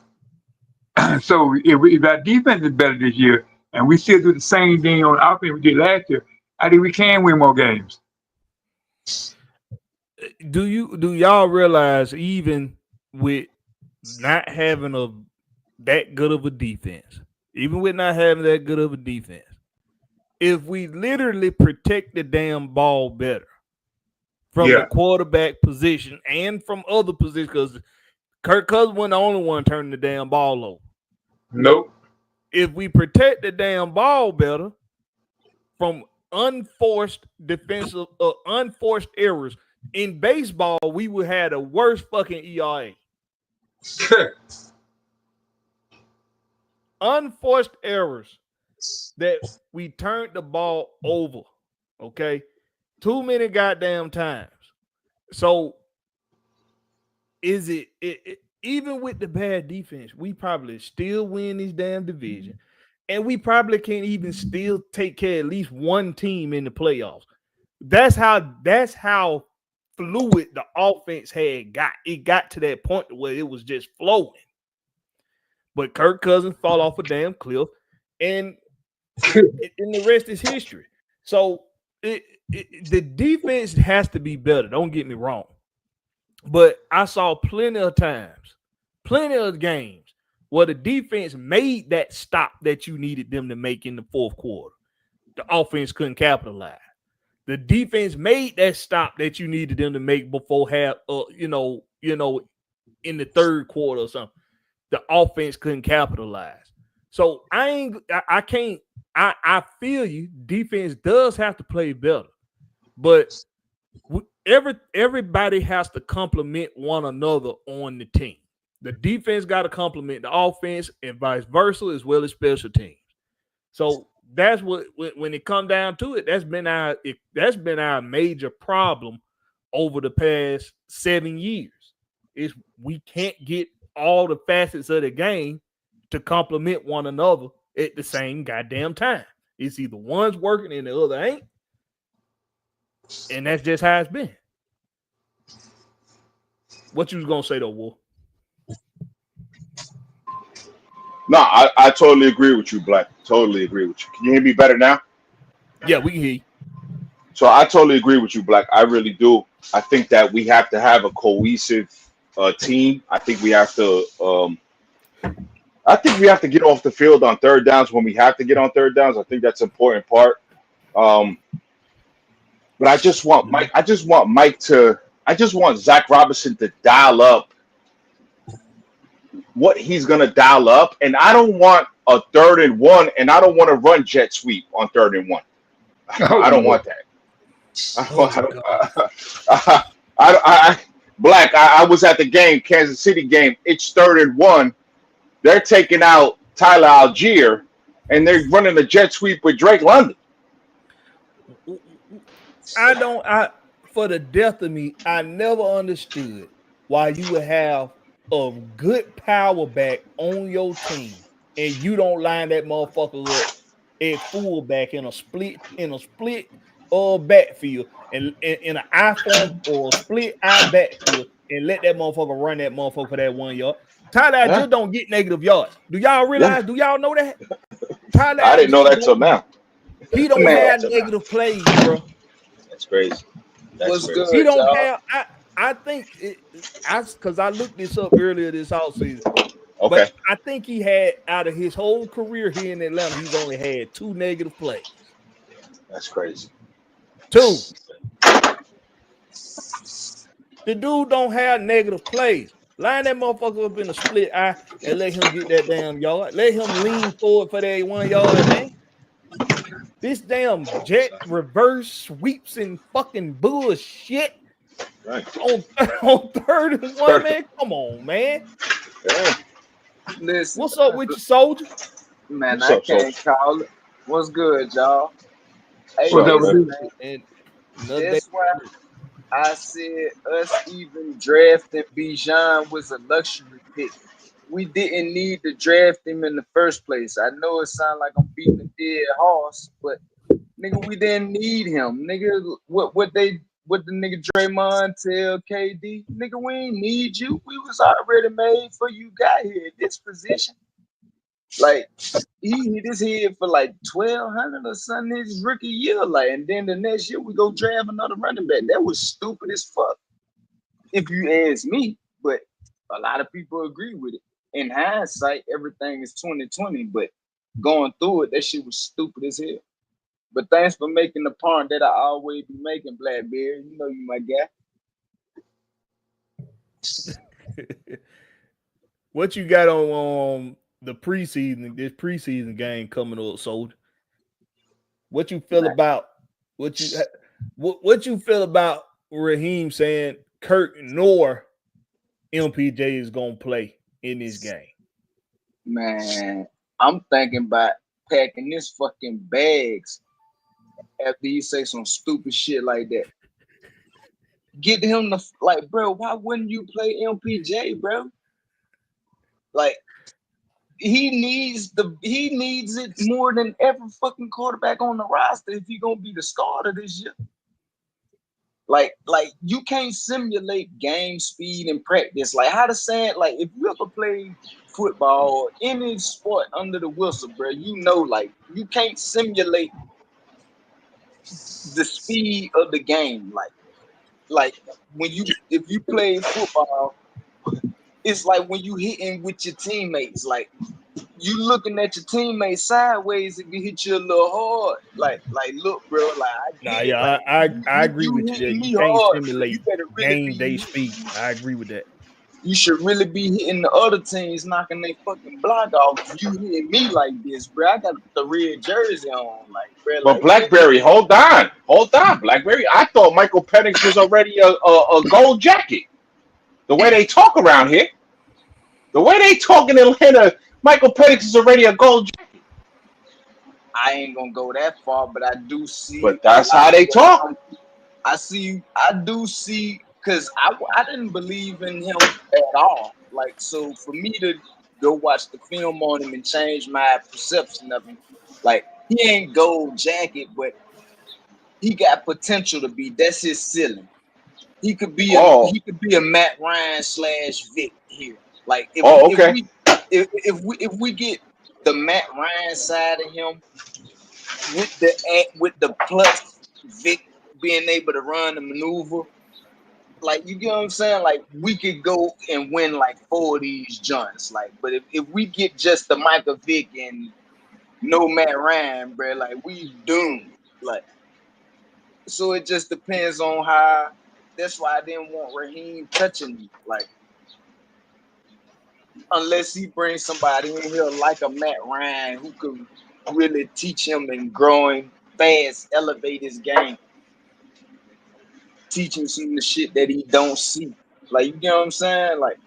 So if our defense is better this year, and we still do the same thing on offense we did last year, I think we can win more games. Do y'all realize even with not having that good of a defense, even with not having that good of a defense, if we literally protect the damn ball better from the Yeah. quarterback position and from other positions, because Kirk Cousins wasn't the only one turning the damn ball over. Nope. If we protect the damn ball better from unforced defensive, unforced errors, in baseball, we would have the worst fucking ERA. Unforced errors that we turned the ball over. Okay. Too many goddamn times. So is it even with the bad defense, we probably still win this damn division. And we probably can't even still take care of at least one team in the playoffs. That's how fluid the offense had got. It got to that point where it was just flowing. But Kirk Cousins fall off a damn cliff, and the rest is history. So the defense has to be better. Don't get me wrong. But I saw plenty of times, plenty of games where the defense made that stop that you needed them to make in the fourth quarter. The offense couldn't capitalize. The defense made that stop that you needed them to make before half, in the third quarter or something. The offense couldn't capitalize. So I feel you. Defense does have to play better, but everybody has to complement one another on the team. The defense got to complement the offense and vice versa, as well as special teams. So that's what, when it comes down to it, that's been our major problem over the past 7 years. Is we can't get all the facets of the game to complement one another at the same goddamn time. It's either one's working and the other ain't. And that's just how it's been. What you was gonna say though, Wolf? No, I totally agree with you, Black. Totally agree with you. Can you hear me better now? Yeah, we can hear you. So I totally agree with you, Black. I really do. I think that we have to have a cohesive team. I think we have to. Get off the field on third downs when we have to get on third downs. I think that's an important part. But I just want Mike. I just want Zach Robinson to dial up what he's gonna dial up, and I don't want a 3rd and 1, and I don't want to run jet sweep on 3rd and 1. I don't want that. Black. I was at the game, Kansas City game. It's 3rd and 1. They're taking out Tyler Algier, and they're running a jet sweep with Drake London. For the death of me, I never understood why you would have a good power back on your team and you don't line that motherfucker up at fullback in a split backfield and in an iPhone or a split eye backfield and let that motherfucker run that motherfucker for that 1 yard. Tyler Algier don't get negative yards. Do y'all realize? Yeah. Do y'all know that? Tyler I didn't know that till now. He don't have negative plays, bro. That's crazy. That's crazy. Good. He don't have. I think because I looked this up earlier this offseason. Okay. But I think he had, out of his whole career here in Atlanta, he's only had 2 negative plays. That's crazy. 2. The dude don't have negative plays. Line that motherfucker up in a split eye and let him get that damn yard. Let him lean forward for that 1 yard, man. This damn jet reverse sweeps and fucking bullshit. Right. On 3rd and 1, man. Come on, man. Yeah. Listen, what's up with you, soldier? Man, I can't call it. What's good, y'all? Hey, that's why I said us even drafting Bijan was a luxury pick. we didn't need to draft him in the first place. I know it sounds like I'm beating a dead horse, but nigga, we didn't need him. Nigga, what the nigga Draymond tell KD? Nigga, we ain't need you. We was already made for you got here at this position. Like he hit his head for like 1,200 or something his rookie year. Like, and then the next year we go draft another running back. That was stupid as fuck, if you ask me. But a lot of people agree with it. In hindsight, everything is 2020, but going through it, that shit was stupid as hell. But thanks for making the point that I always be making, Blakberry. You know you my guy. What you got on the preseason? This preseason game coming up, Soldier. What you feel about what you feel about Raheem saying Kirk nor MPJ is gonna play in this game? Man, I'm thinking about packing this fucking bags after he say some stupid shit like that. Get him the like, bro. Why wouldn't you play MPJ, bro? Like, he needs it more than every fucking quarterback on the roster if he gonna be the starter this year. Like you can't simulate game speed in practice. Like how to say it, like if you ever play football or any sport under the whistle, bro, you know, like you can't simulate the speed of the game. Like when if you play football, it's like when you hitting with your teammates, like you looking at your teammates sideways if you hit you a little hard. Like look, bro, like I agree with you there. You can't simulate game day speed. I agree with that. You should really be hitting the other teams, knocking their fucking block off. You hitting me like this, bro. I got the red jersey on, like, bro. But Blakberry, hold on, Blakberry. I thought Michael Penix was already a gold jacket. The way they talk around here, the way they talk in Atlanta, Michael Penix is already a gold jacket. I ain't gonna go that far, but I do see. But that's how they talk. I do see. Because I didn't believe in him at all. Like, so for me to go watch the film on him and change my perception of him, like, he ain't gold jacket, but he got potential to be. That's his ceiling. He could be a Matt Ryan / Vic here. Like, if we get the Matt Ryan side of him with the plus Vic being able to run and maneuver. Like, you get what I'm saying? Like, we could go and win like 4 of these joints. Like, but if we get just the Michael Vick and no Matt Ryan, bro, like, we doomed. Like, so it just depends on how. That's why I didn't want Raheem touching me. Like, unless he brings somebody in here like a Matt Ryan who could really teach him and grow him fast, elevate his game. Teaching some of the shit that he don't see. Like, you know what I'm saying? Like,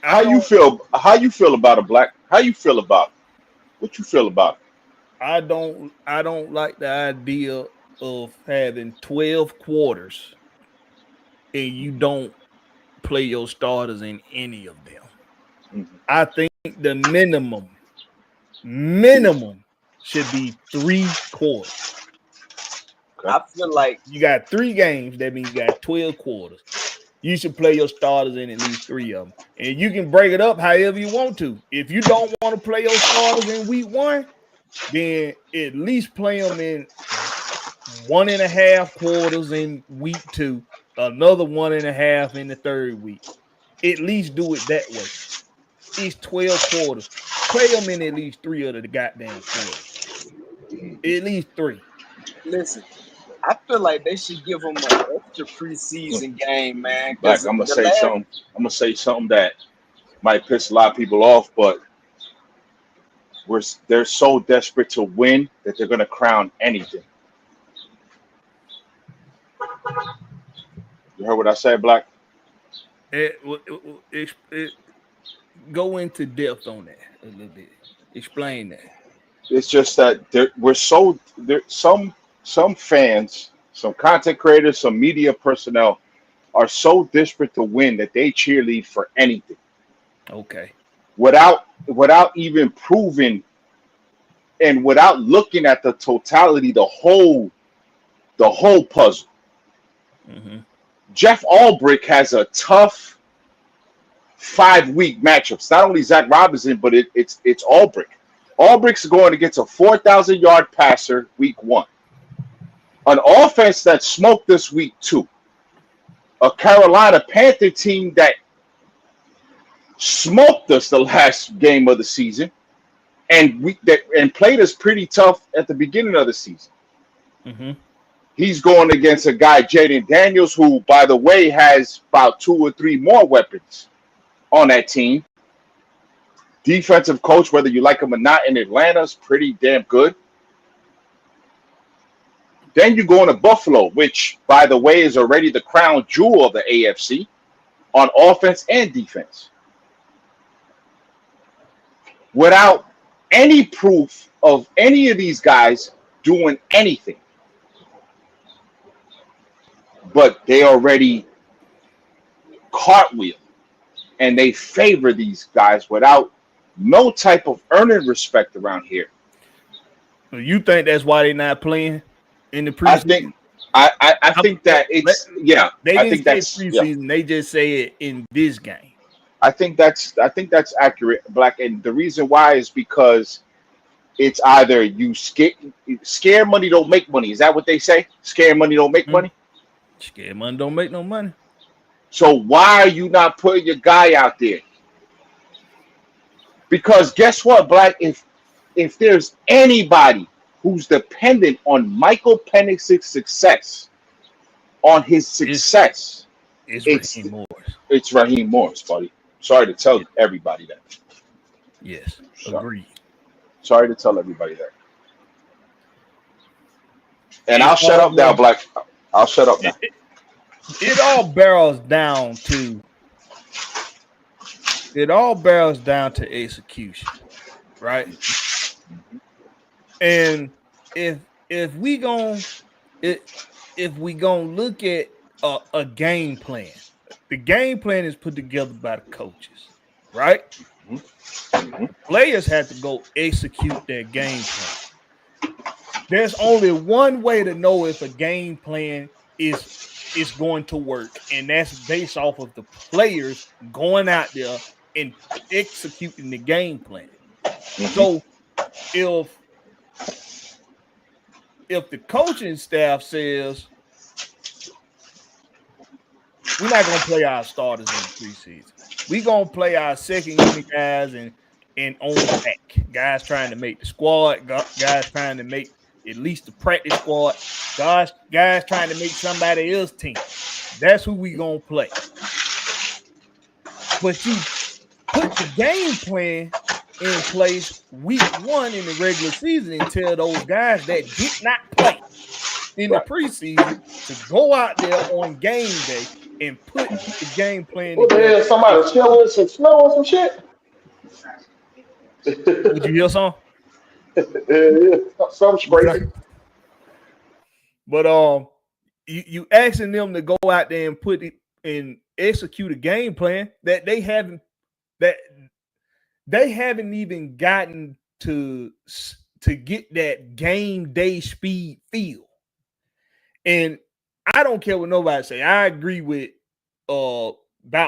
how you feel about a Black? How you feel about it? What you feel about it? I don't like the idea of having 12 quarters and you don't play your starters in any of them. Mm-hmm. I think the minimum should be 3 quarters. I feel like you got 3 games. That means you got 12 quarters. You should play your starters in at least 3 of them. And you can break it up however you want to. If you don't want to play your starters in week 1, then at least play them in 1.5 quarters in week 2, another 1.5 in the 3rd week. At least do it that way. It's 12 quarters. Play them in at least 3 of the goddamn quarters. At least 3. Listen. I feel like they should give him an extra preseason game, man. Like, I'm gonna say something that might piss a lot of people off, but they're so desperate to win that they're gonna crown anything. You heard what I said, Black? Go into depth on that a little bit. Explain that. It's just that some fans, some content creators, some media personnel are so desperate to win that they cheerlead for anything Okay. without even proving and without looking at the totality, the whole puzzle. Mm-hmm. Jeff Albrecht has a tough 5-week matchups. Not only Zach Robinson, but it's Albrecht. Albrecht's going against a 4,000-yard passer week 1. An offense that smoked this week 2. A Carolina Panther team that smoked us the last game of the season, and played us pretty tough at the beginning of the season. Mm-hmm. He's going against a guy, Jaden Daniels, who, by the way, has about 2 or 3 more weapons on that team. Defensive coach, whether you like him or not, in Atlanta is pretty damn good. Then you go into Buffalo, which, by the way, is already the crown jewel of the AFC on offense and defense. Without any proof of any of these guys doing anything. But they already cartwheel, and they favor these guys without no type of earning respect around here. You think that's why they're not playing in the preseason? I think that it's They I didn't think say that's preseason. They just say it in this game. I think that's accurate, Black. And the reason why is because it's either you scare money don't make money. Is that what they say? Scare money don't make money. Scared money don't make no money. So why are you not putting your guy out there? Because guess what, Black? If there's anybody who's dependent on Michael Penix's success, on his success, it's Raheem Morris. It's Raheem Morris, buddy. Sorry to tell everybody that. Yes, agreed. Sorry to tell everybody that. And I'll shut up now, Black. I'll shut up now. It all barrels down to execution, right? And if we gonna look at a game plan, the game plan is put together by the coaches, right? Mm-hmm. Players have to go execute their game plan. There's only one way to know if a game plan is going to work, and that's based off of the players going out there and executing the game plan. So if the coaching staff says we're not going to play our starters in the preseason, we're going to play our second unit guys and on the back, guys trying to make the squad, guys trying to make at least the practice squad, guys trying to make somebody else's team. That's who we gonna play. But you put the game plan in place week 1 in the regular season and tell those guys that did not play in the preseason to go out there on game day and put the game plan What the hell? Somebody chilling some snow or some shit? Would you hear something? Yeah, some scraping. But you asking them to go out there and put it and execute a game plan that they haven't even gotten to get that game day speed feel. And I don't care what nobody say. I agree with about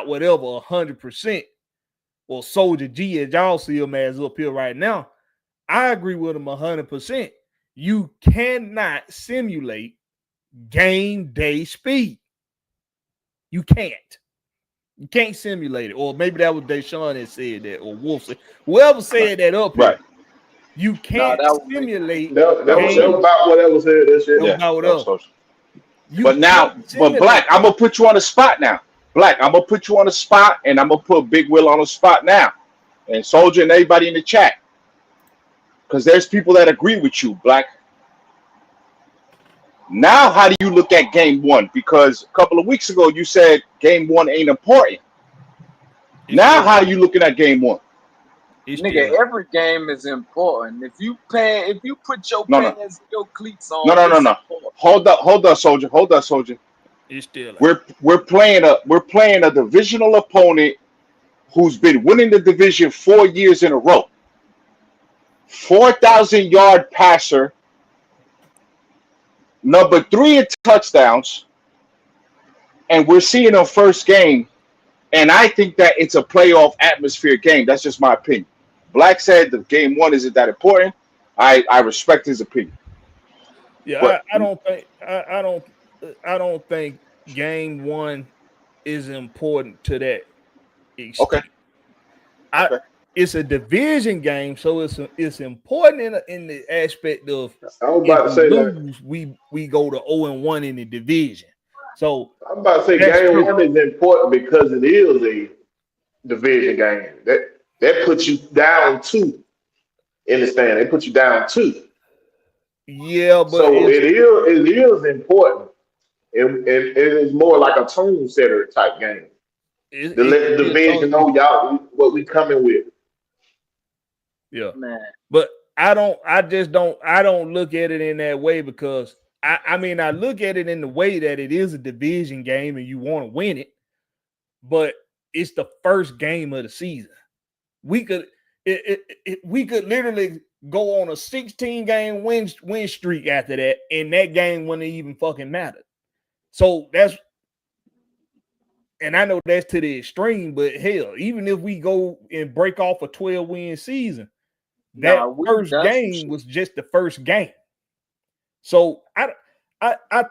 whatever 100%. Or Soldier G, as y'all see him as up here right now. I agree with him 100%. You cannot simulate game day speed. You can't. You can't simulate it. Or maybe that was Deshaun that said that, or Wolf said. Whoever said that up here. Right. You can't simulate. That was about whatever said that shit. Yeah, about whatever. But Black, I'm gonna put you on the spot now. Black, I'm gonna put you on the spot, and I'm gonna put Big Will on the spot now, and Soldier and everybody in the chat, because there's people that agree with you, Black. Now, how do you look at game 1? Because a couple of weeks ago you said game 1 ain't important. Now, how are you looking at game 1? Nigga, every game is important. If you put your pants, your cleats on. No. Hold up, Soldier. It's still We're playing a divisional opponent who's been winning the division 4 years in a row. 4,000-yard passer, number 3 in touchdowns, and we're seeing them first game. And I think that it's a playoff atmosphere game. That's just my opinion. Black said the game 1 isn't that important. I respect his opinion. Yeah, But I don't think game 1 is important to that okay, extent. okay. It's a division game, so it's important in the aspect of I was if about to we say that. lose, we go to 0-1 in the division. So I'm about to say that's game true. 1 is important because it is a division game. That puts you down 2 in the stand. They put you down 2. Yeah, but So it is important. It is more like a tone setter type game. To it let can the be a division tough. know y'all what we coming with. Yeah, Man, but I don't look at it in that way because I mean I look at it in the way that it is a division game and you want to win it, but it's the first game of the season. We could we could literally go on a 16-game win streak after that, and that game wouldn't even fucking matter. So and I know that's to the extreme, but hell, even if we go and break off a 12-win season, that we first done some game shit. was just the first game. So I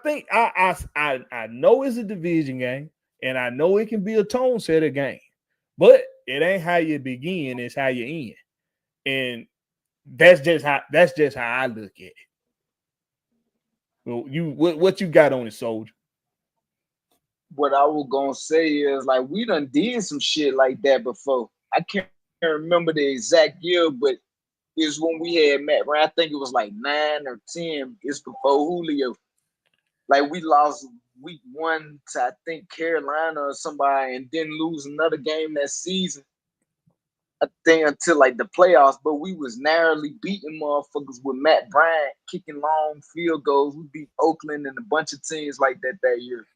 think I know it's a division game, and I know it can be a tone setter game, but it ain't how you begin, it's how you end. And that's just how I look at it. Well, what you got on it, Soldier? What I was gonna say is like we done did some shit like that before. I can't remember the exact year, but it's when we had Matt Ryan. I think it was like 9 or 10. It's before Julio. Like we lost week 1 to I think Carolina or somebody, and didn't lose another game that season. I think until like the playoffs, but we was narrowly beating motherfuckers with Matt Bryant kicking long field goals. We beat Oakland and a bunch of teams like that year.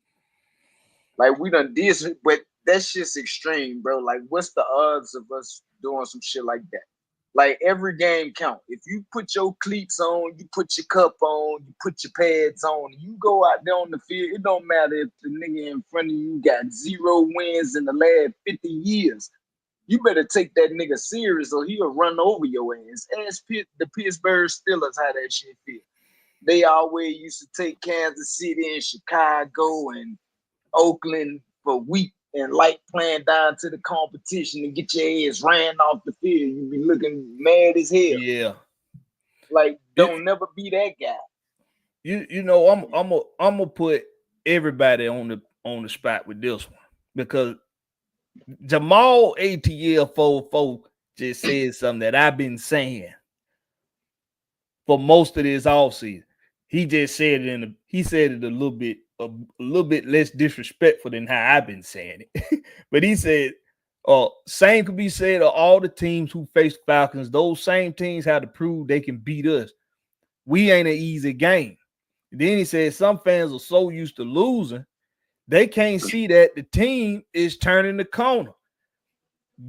Like we done did some, but that shit's extreme, bro. Like what's the odds of us doing some shit like that? Like every game count. If you put your cleats on, you put your cup on, you put your pads on, you go out there on the field, it don't matter if the nigga in front of you got 0 wins in the last 50 years. You better take that nigga serious or he'll run over your ass. Ask the Pittsburgh Steelers how that shit feel. They always used to take Kansas City and Chicago and Oakland for week and light playing down to the competition and get your ass ran off the field. You be looking mad as hell. Yeah. Like, don't never be that guy. You know, I'm gonna put everybody on the spot with this one because Jamal ATL 44 just said something that I've been saying for most of this offseason. He just said it he said it a little bit less disrespectful than how I've been saying it. But he said, same could be said of all the teams who face Falcons. Those same teams have to prove they can beat us. We ain't an easy game. Then he said some fans are so used to losing, they can't see that the team is turning the corner.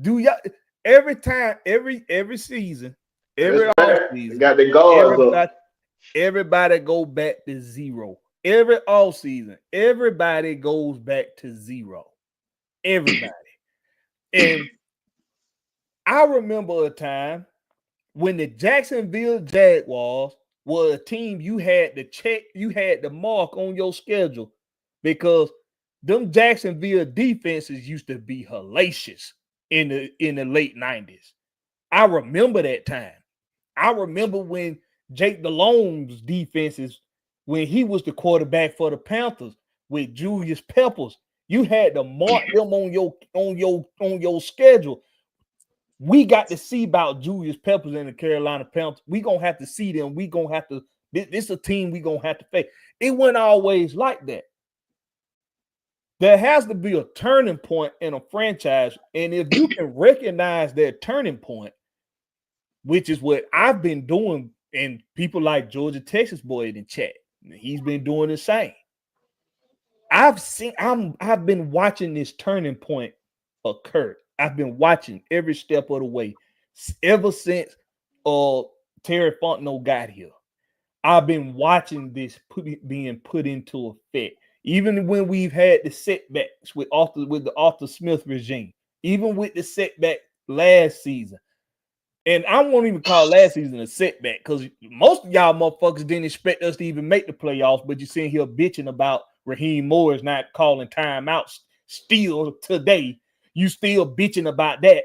Do y'all every time, every season, every offseason, got the guards up. Everybody go back to 0. Every offseason, everybody goes back to 0. Everybody. And I remember a time when the Jacksonville Jaguars were a team you had to check, you had to mark on your schedule because them Jacksonville defenses used to be hellacious in the late 90s. I remember that time. I remember when Jake Delhome's defenses, when he was the quarterback for the Panthers with Julius Peppers, you had to mark them on your schedule. We got to see about Julius Peppers and the Carolina Panthers. We gonna have to see them. We gonna have to. This is a team we gonna have to face. It wasn't always like that. There has to be a turning point in a franchise, and if you can recognize that turning point, which is what I've been doing, and people like Georgia Texas boy in the chat, he's been doing the same. I've been watching this turning point occur. I've been watching every step of the way ever since Terry Fontenot got here. I've been watching this being put into effect. Even when we've had the setbacks with the Arthur Smith regime, even with the setback last season. And I won't even call last season a setback because most of y'all motherfuckers didn't expect us to even make the playoffs, but you're sitting here bitching about Raheem Morris not calling timeouts still today. You still bitching about that,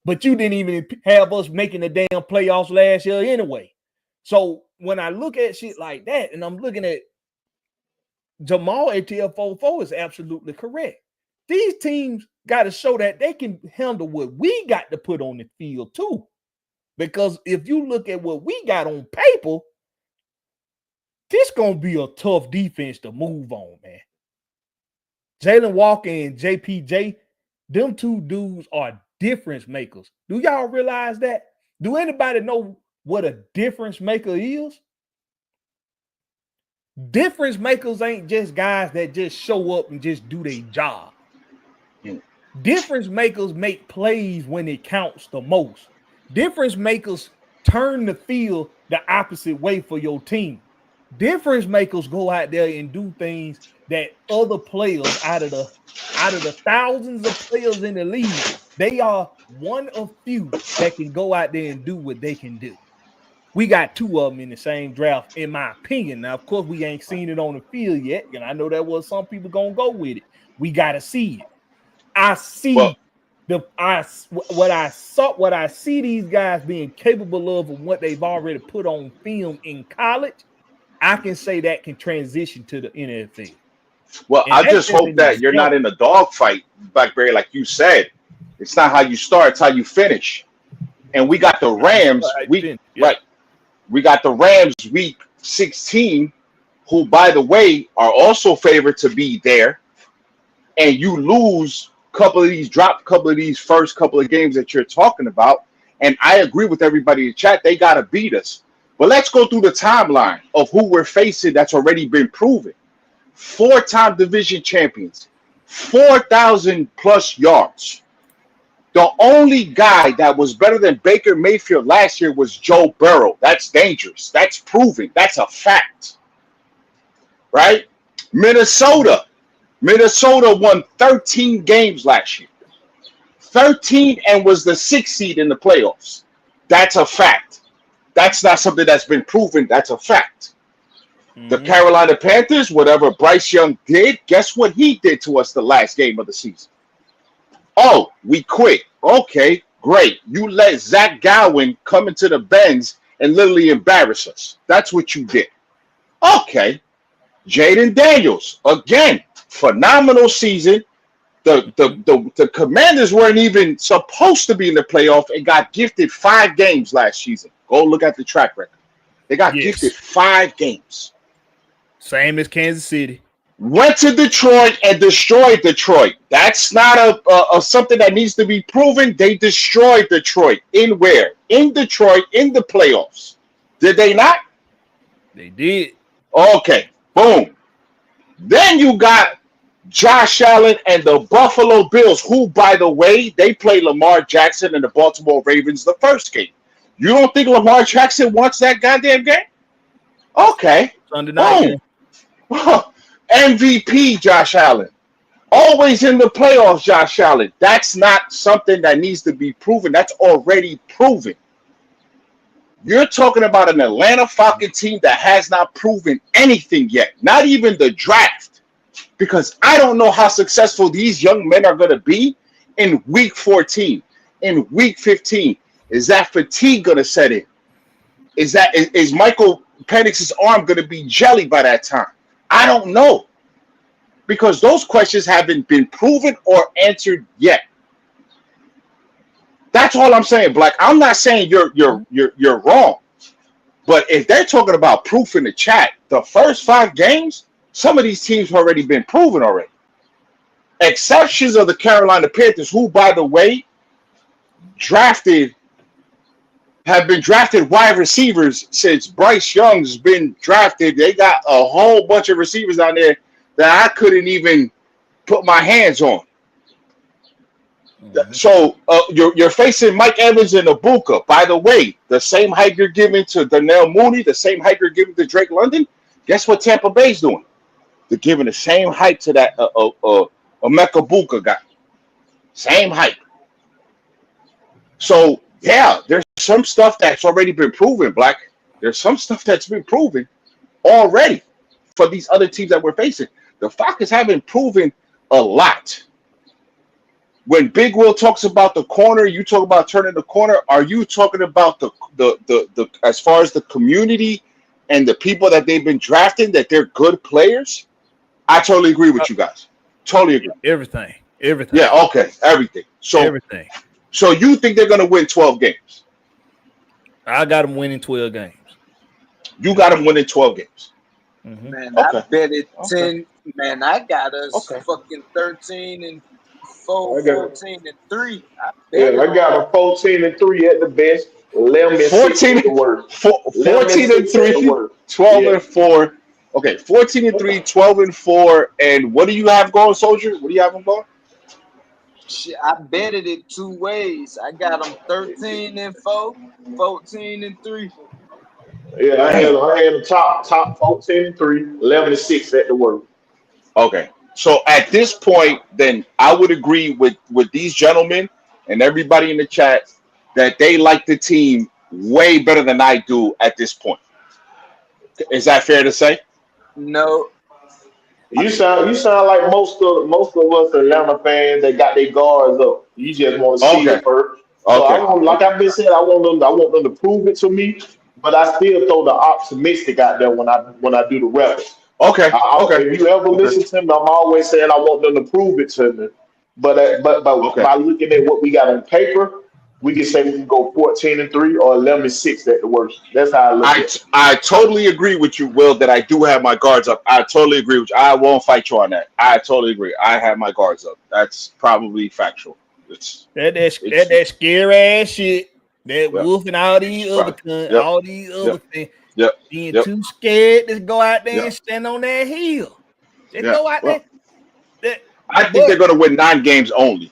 but you didn't even have us making the damn playoffs last year anyway. So when I look at shit like that, and I'm looking at Jamal ATL44 is absolutely correct. These teams got to show that they can handle what we got to put on the field too. Because if you look at what we got on paper, this gonna be a tough defense to move on, man. Jalen Walker and JPJ, them two dudes are difference makers. Do y'all realize that? Do anybody know what a difference maker is? Difference makers ain't just guys that just show up and just do their job. Difference makers make plays when it counts the most. Difference makers turn the field the opposite way for your team. Difference makers go out there and do things that other players out of the thousands of players in the league, they are one of few that can go out there and do what they can do. We got two of them in the same draft, in my opinion. Now, of course, we ain't seen it on the field yet, and I know that was some people gonna go with it. We gotta see it. I see what I see these guys being capable of and what they've already put on film in college. I can say that can transition to the NFL. Well, And I that's just just hope an that you're not in a dogfight, Blackberry, like you said. It's not how you start, it's how you finish. And we got the Rams right. We got the Rams week 16, who, by the way, are also favored to be there. And you lose drop a couple of these first couple of games that you're talking about. And I agree with everybody in the chat. They got to beat us. But let's go through the timeline of who we're facing that's already been proven. 4-time division champions, 4,000 plus yards. The only guy that was better than Baker Mayfield last year was Joe Burrow. That's dangerous. That's proven. That's a fact. Right? Minnesota won 13 games last year. 13 and was the 6th seed in the playoffs. That's a fact. That's not something that's been proven. That's a fact. Mm-hmm. The Carolina Panthers, whatever Bryce Young did, guess what he did to us the last game of the season? Oh, we quit. Okay, great. You let Zach Gowen come into the Benz and literally embarrass us. That's what you did. Okay. Jaden Daniels, again, phenomenal season. The Commanders weren't even supposed to be in the playoff and got gifted 5 games last season. Go look at the track record. They got gifted 5 games. Same as Kansas City. Went to Detroit and destroyed Detroit. That's not a something that needs to be proven. They destroyed Detroit. In where? In Detroit, in the playoffs. Did they not? They did. Okay. Boom. Then you got Josh Allen and the Buffalo Bills, who, by the way, they played Lamar Jackson and the Baltimore Ravens the first game. You don't think Lamar Jackson wants that goddamn game? Okay. Sunday night. MVP Josh Allen. Always in the playoffs, Josh Allen. That's not something that needs to be proven. That's already proven. You're talking about an Atlanta Falcons team that has not proven anything yet. Not even the draft. Because I don't know how successful these young men are going to be in week 14, in week 15. Is that fatigue going to set in? Is Michael Penix's arm going to be jelly by that time? I don't know. Because those questions haven't been proven or answered yet. That's all I'm saying, Black. I'm not saying you're wrong. But if they're talking about proof in the chat, the first 5 games, some of these teams have already been proven already. Exceptions of the Carolina Panthers, who, by the way, have been drafted wide receivers since Bryce Young's been drafted. They got a whole bunch of receivers down there that I couldn't even put my hands on. Mhm. So you're facing Mike Evans and Ibuka. By the way, the same height you're giving to Darnell Mooney, the same height you're giving to Drake London. Guess what Tampa Bay's doing? They're giving the same height to that Emeka Buka guy. Same height. So yeah, there's some stuff that's already been proven, Black. There's some stuff that's been proven already for these other teams that we're facing. The Falcons haven't proven a lot. When Big Will talks about the corner, you talk about turning the corner. Are you talking about the as far as the community and the people that they've been drafting, that they're good players? I totally agree with you guys. Totally agree. Everything. Yeah, okay, everything. So Everything. So you think they're gonna win 12 games? I got them winning 12 games. You got them winning 12 games. Mhm. Man, Okay. I bet it Okay. 10. Man, I got us Okay. fucking 13-4, I got- 14-3. I Yeah, bet I got them 14-3 at the best, 11-6 at the worst. 14 and 3, 12 Yeah. and 4. Okay, 14 and 3, 12 and 4. And what do you have going, Soldier? What do you have them going? Shit, I betted it two ways. I got them 13-4, 14-3. Yeah, I had the top 14-3, 11-6 at the worst. Okay. So at this point, then I would agree with these gentlemen and everybody in the chat that they like the team way better than I do at this point. Is that fair to say? No, You sound like most of us Atlanta fans that got their guards up. You just want to see Okay. it first. So Okay. like I've been saying, I want them to prove it to me, but I still throw the optimistic out there when I do the reps. Okay. Okay. If you ever listen to me, I'm always saying I want them to prove it to me. But Okay. by looking at what we got on paper, we can say we can go 14-3 or 11-6 at the worst. That's how I look at it. I totally agree with you, Will, that I do have my guards up. I totally agree with you. I won't fight you on that. I totally agree. I have my guards up. That's probably factual. That scary ass shit. That Yep. Wolf and all these other Yep. all these other things. Yep. Being Yep. too scared to go out there Yep. and stand on that hill. Just Yeah. go out Well, there. I think they're going to win 9 games only.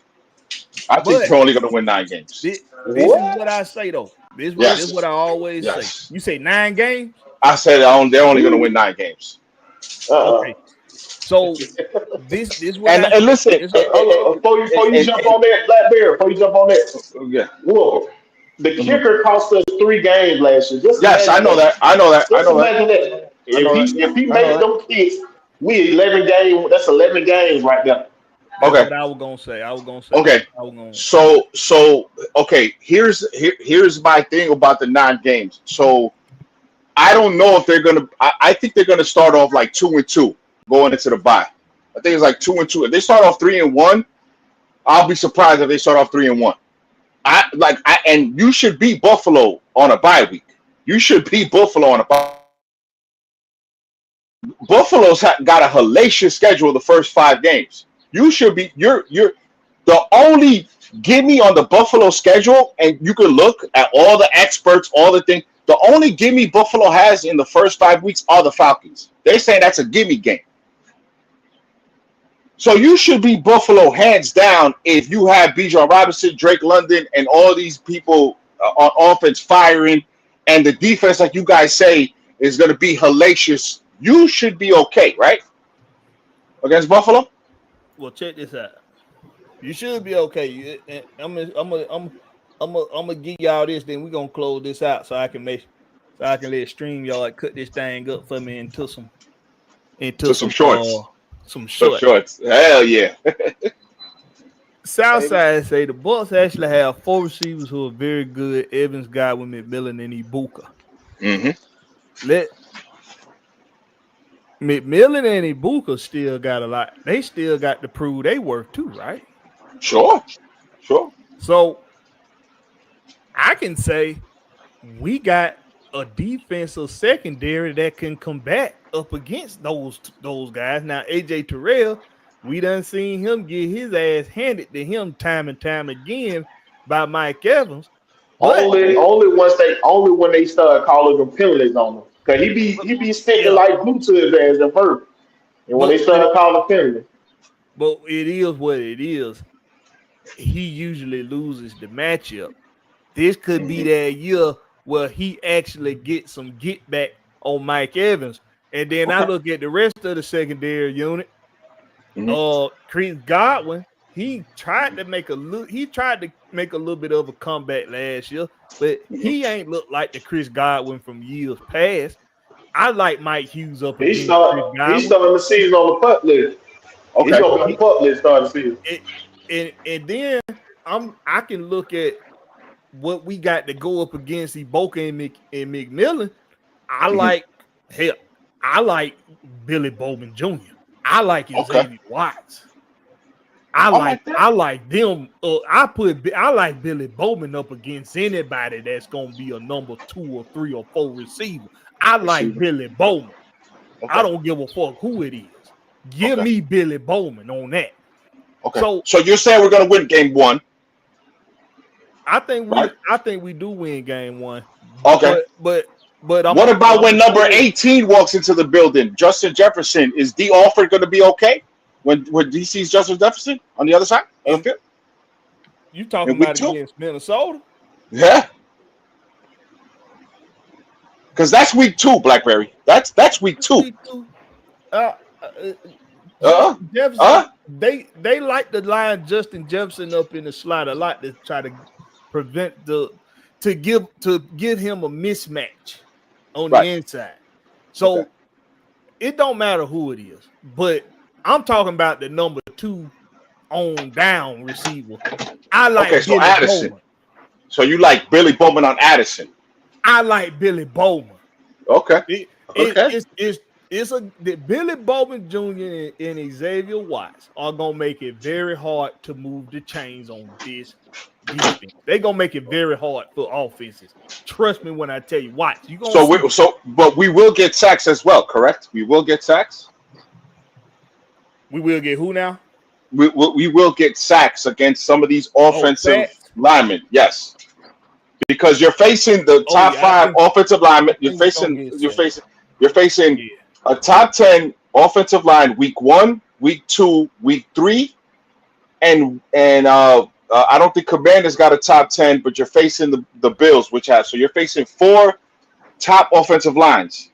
I think But- they're only going to win 9 games. This is what I say though. This Yes. is what I always Yes. say. You say 9 games? I said they're only going to win 9 games. Okay. So this what And listen, Before you jump on that, Blakberry, yeah. Wolf, the kicker cost us 3 games last year. Just Yes, I imagine know that. I know that. I Just know that. imagine that. If he I know makes that. them kicks, we 11 games. That's 11 games right there. That's Okay. what I was gonna say. Okay. I was gonna So okay. Here's my thing about the 9 games. So I don't know if they're gonna. I think they're gonna start off like 2-2 going into the bye. I think it's like 2-2. If they start off 3-1, I'll be surprised if they start off 3-1. And you should beat Buffalo on a bye week. You should beat Buffalo on a bye. Buffalo's got a hellacious schedule the first 5 games. You should be. You're the only gimme on the Buffalo schedule, and you can look at all the experts, all the things. The only gimme Buffalo has in the first 5 weeks are the Falcons. They're saying that's a gimme game. So you should be Buffalo hands down if you have Bijan Robinson, Drake London, and all these people on offense firing, and the defense, like you guys say, is going to be hellacious. You should be okay, right? Against Buffalo? well check this out. You should be okay. I'm gonna give y'all this, then we're gonna close this out so I can let StreamYard cut this thing up for me into some shorts. Some So shorts. shorts. Hell yeah. Southside say the Bucks actually have 4 receivers who are very good. Evans, Godwin, McMillan, and Ibuka. Mm-hmm. McMillan and Ibuka still got a lot. They still got to prove they work too, right? Sure. So I can say we got a defensive secondary that can combat up against those guys. Now, AJ Terrell, we done seen him get his ass handed to him time and time again by Mike Evans. Only when they start calling them penalties on him. Cause he be sticking like glue to his ass at first. And when they started calling Finley. But it is what it is. He usually loses the matchup. This could be that year where he actually gets some get back on Mike Evans. And then I look at the rest of the secondary unit. Chris Godwin, he tried to make a little bit of a comeback last year, but he ain't looked like the Chris Godwin from years past. I like Mike Hughes up against Chris Godwin. He's starting the season on the punt list. Okay. He's gonna be on the punt list starting the season. And then I can look at what we got to go up against Iboka and McMillan. I like Billy Bowman Jr. I like Xavier Watts. I like them. I like Billy Bowman up against anybody that's gonna be a number 2 or 3 or 4 receiver. I like Billy Bowman. Okay. I don't give a fuck who it is. Give me Billy Bowman on that. Okay. So you're saying we're gonna win game 1? I think we do win game 1. Okay. But what about when number 18 walks into the building? Justin Jefferson. Is D. Alford going to be okay when DC's Justin Jefferson on the other side of the field? You talking about against Minnesota? Yeah. Because that's week 2, Blackberry. That's week 2. Jefferson, they like to line Justin Jefferson up in the slot a lot to try to prevent to give him a mismatch on the inside. So it don't matter who it is, but I'm talking about the number 2 on down receiver. I like so Billy Addison. Bowman. So you like Billy Bowman on Addison? I like Billy Bowman. Okay. Billy Bowman Jr. and Xavier Watts are gonna make it very hard to move the chains on this defense. They're gonna make it very hard for offenses. Trust me when I tell you. Watch. You gonna but we will get sacks as well, correct? We will get sacks. We will get who now? We will get sacks against some of these offensive linemen. Yes, because you're facing the top 5 offensive linemen. You're facing a top 10 offensive line week 1, week 2, week 3, and I don't think Commanders got a top 10, but you're facing the Bills, which have. So you're facing 4 top offensive lines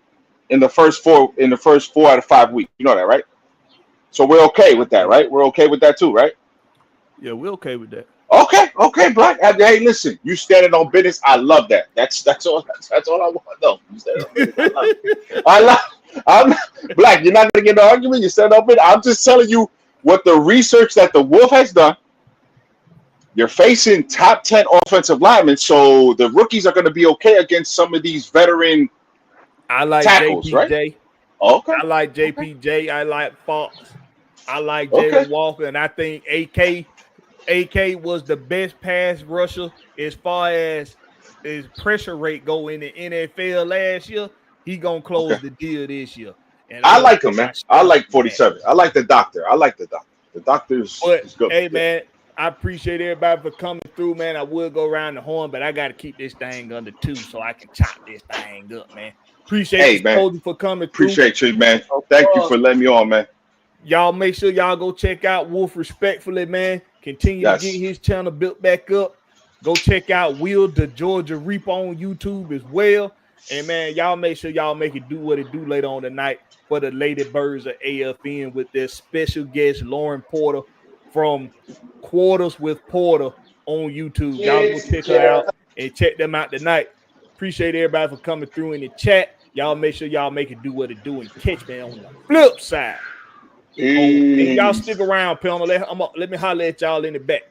in the first 4 out of 5 weeks. You know that, right? So we're okay with that, right? We're okay with that too, right? Yeah, we're okay with that. Okay, Black. Hey, listen, you standing on business. I love that. That's all I want to know. You standing on business. I'm Black. You're not gonna get an argument. You stand up. I'm just telling you what the research that the Wolf has done. You're facing top 10 offensive linemen, so the rookies are going to be okay against some of these veteran tackles, JPJ. right? Okay. I like JPJ. I like Fox. I like Jalen Walker, and I think AK was the best pass rusher as far as his pressure rate go in the NFL last year. He gonna close the deal this year. And I like him, man. I like 47. I like the doctor. The doctor's is good. Hey, man, I appreciate everybody for coming through, man. I will go around the horn, but I got to keep this thing under 2 so I can chop this thing up, man. Appreciate you for coming through. Appreciate you, man. Thank you for letting me on, man. Y'all make sure y'all go check out Wolf Respectfully, man. Continue to get his channel built back up. Go check out Will the Georgia Reaper on YouTube as well. And, man, y'all make sure y'all make it do what it do later on tonight for the Lady Birds of AFN with their special guest, Lauren Porter from Quarters with Porter on YouTube. Y'all go check her out and check them out tonight. Appreciate everybody for coming through in the chat. Y'all make sure y'all make it do what it do and catch me on the flip side. And y'all stick around, Pelma. Let me holler at y'all in the back.